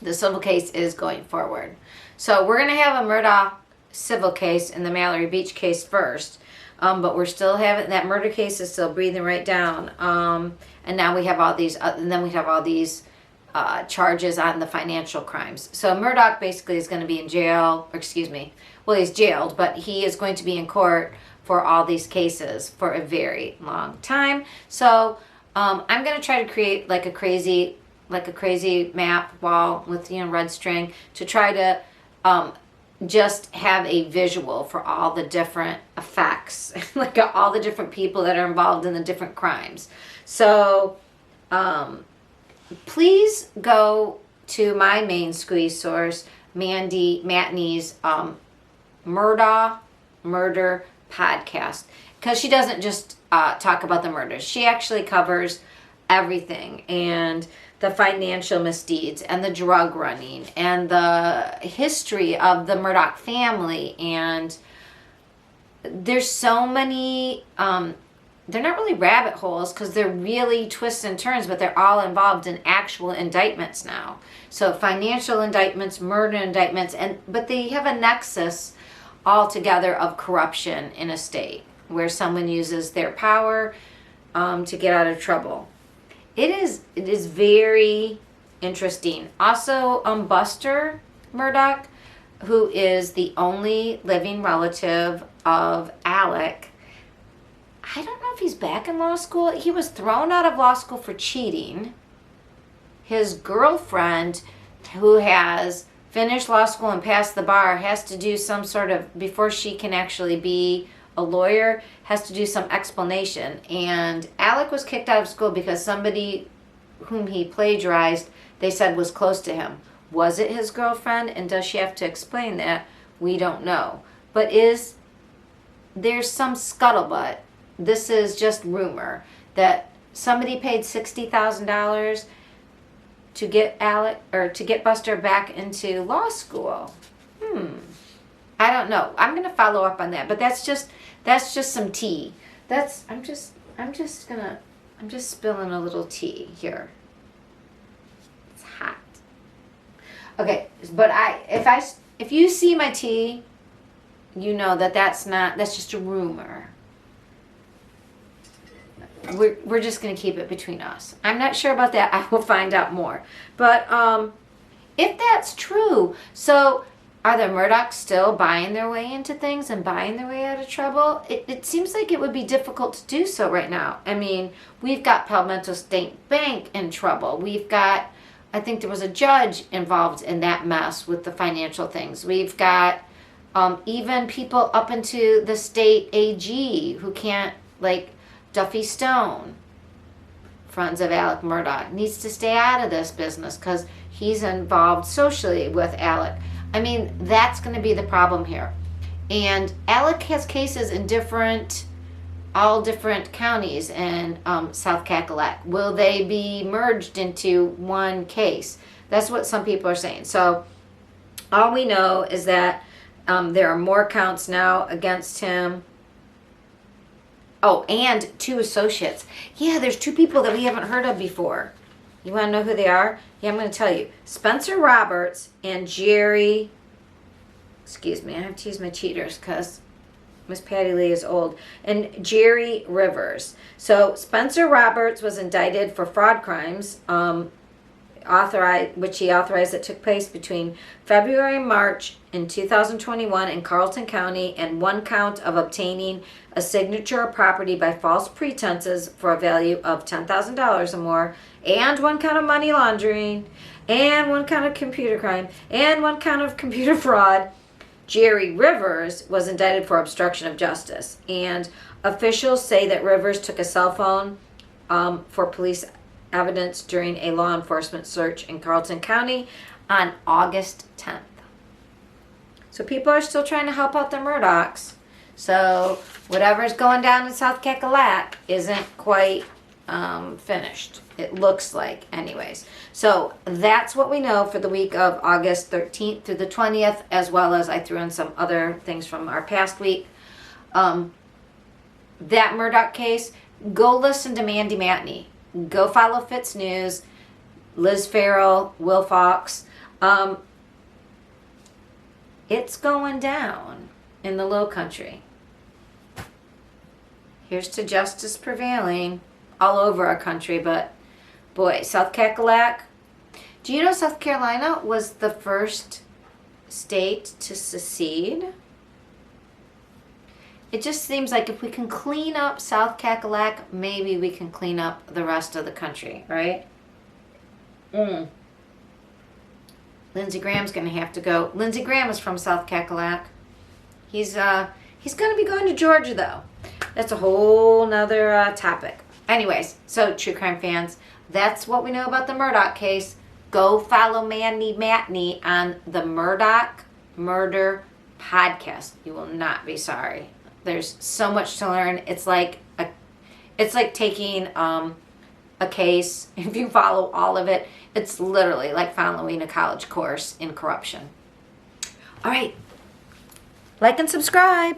the civil case is going forward. So we're going to have a Murdaugh civil case and the Mallory Beach case first. But we're still having, that murder case is still breathing right down. And now we have all these, and then we have all these charges on the financial crimes. So Murdaugh basically is going to be in jail, or excuse me, well, he's jailed, but he is going to be in court for all these cases for a very long time. So I'm going to try to create like a crazy map wall with, you know, red string to try to just have a visual for all the different effects, like all the different people that are involved in the different crimes. So please go to my main squeeze source, Mandy Matney's Murdaugh Murder podcast, because she doesn't just talk about the murders. She actually covers everything, and the financial misdeeds and the drug running and the history of the Murdaugh family. And there's so many, they're not really rabbit holes because they're really twists and turns, but they're all involved in actual indictments now. So financial indictments, murder indictments, but they have a nexus altogether of corruption in a state where someone uses their power to get out of trouble. It is very interesting. Also, Buster Murdaugh, who is the only living relative of Alec, I don't know if he's back in law school. He was thrown out of law school for cheating. His girlfriend, who has finished law school and passed the bar, has to do some sort of, before she can actually be a lawyer, has to do some explanation. And Alec was kicked out of school because somebody whom he plagiarized, they said was close to him. Was it his girlfriend? And does she have to explain that? We don't know. But there's some scuttlebutt. This is just rumor that somebody paid $60,000 to get Alec, or to get Buster back into law school. I don't know. I'm going to follow up on that, but that's just some tea. I'm just spilling a little tea here. It's hot. Okay, but if you see my tea, you know that's just a rumor. We're just going to keep it between us. I'm not sure about that. I will find out more. But if that's true, so are the Murdaughs still buying their way into things and buying their way out of trouble? It seems like it would be difficult to do so right now. I mean, we've got Palmetto State Bank in trouble. We've got, I think there was a judge involved in that mess with the financial things. We've got even people up into the state AG who can't, like Duffy Stone, friends of Alec Murdaugh, needs to stay out of this business because he's involved socially with Alec. I mean, that's going to be the problem here. And Alec has cases in all different counties in South Cackalack. Will they be merged into one case? That's what some people are saying. So all we know is that there are more counts now against him. Oh, and 2 associates. Yeah, there's 2 people that we haven't heard of before. You want to know who they are? Yeah, I'm going to tell you. Spencer Roberts and Jerry, excuse me, I have to use my cheaters because Miss Patti Lee is old, and Jerry Rivers. So Spencer Roberts was indicted for fraud crimes, which he authorized, that took place between February and March in 2021 in Carlton County, and 1 count of obtaining a signature of property by false pretenses for a value of $10,000 or more, and 1 count of money laundering, and 1 count of computer crime, and 1 count of computer fraud. Jerry Rivers was indicted for obstruction of justice, and officials say that Rivers took a cell phone for police evidence during a law enforcement search in Carlton County on August 10th. So people are still trying to help out the Murdaughs. So whatever's going down in South Cackalack isn't quite finished. It looks like, anyways. So that's what we know for the week of August 13th through the 20th, as well as I threw in some other things from our past week. That Murdaugh case, go listen to Mandy Matney. Go follow Fitz News, Liz Farrell, Will Fox. It's going down in the Low Country. Here's to justice prevailing all over our country. But boy, South Cackalack. Do you know South Carolina was the first state to secede? It just seems like if we can clean up South Cackalack, maybe we can clean up the rest of the country, right? Lindsey Graham's going to have to go. Lindsey Graham is from South Cackalack. He's going to be going to Georgia, though. That's a whole nother topic. Anyways, so true crime fans, that's what we know about the Murdaugh case. Go follow Manny Matney on the Murdaugh Murder Podcast. You will not be sorry. There's so much to learn. It's like taking a case. If you follow all of it, it's literally like following a college course in corruption. All right. Like and subscribe.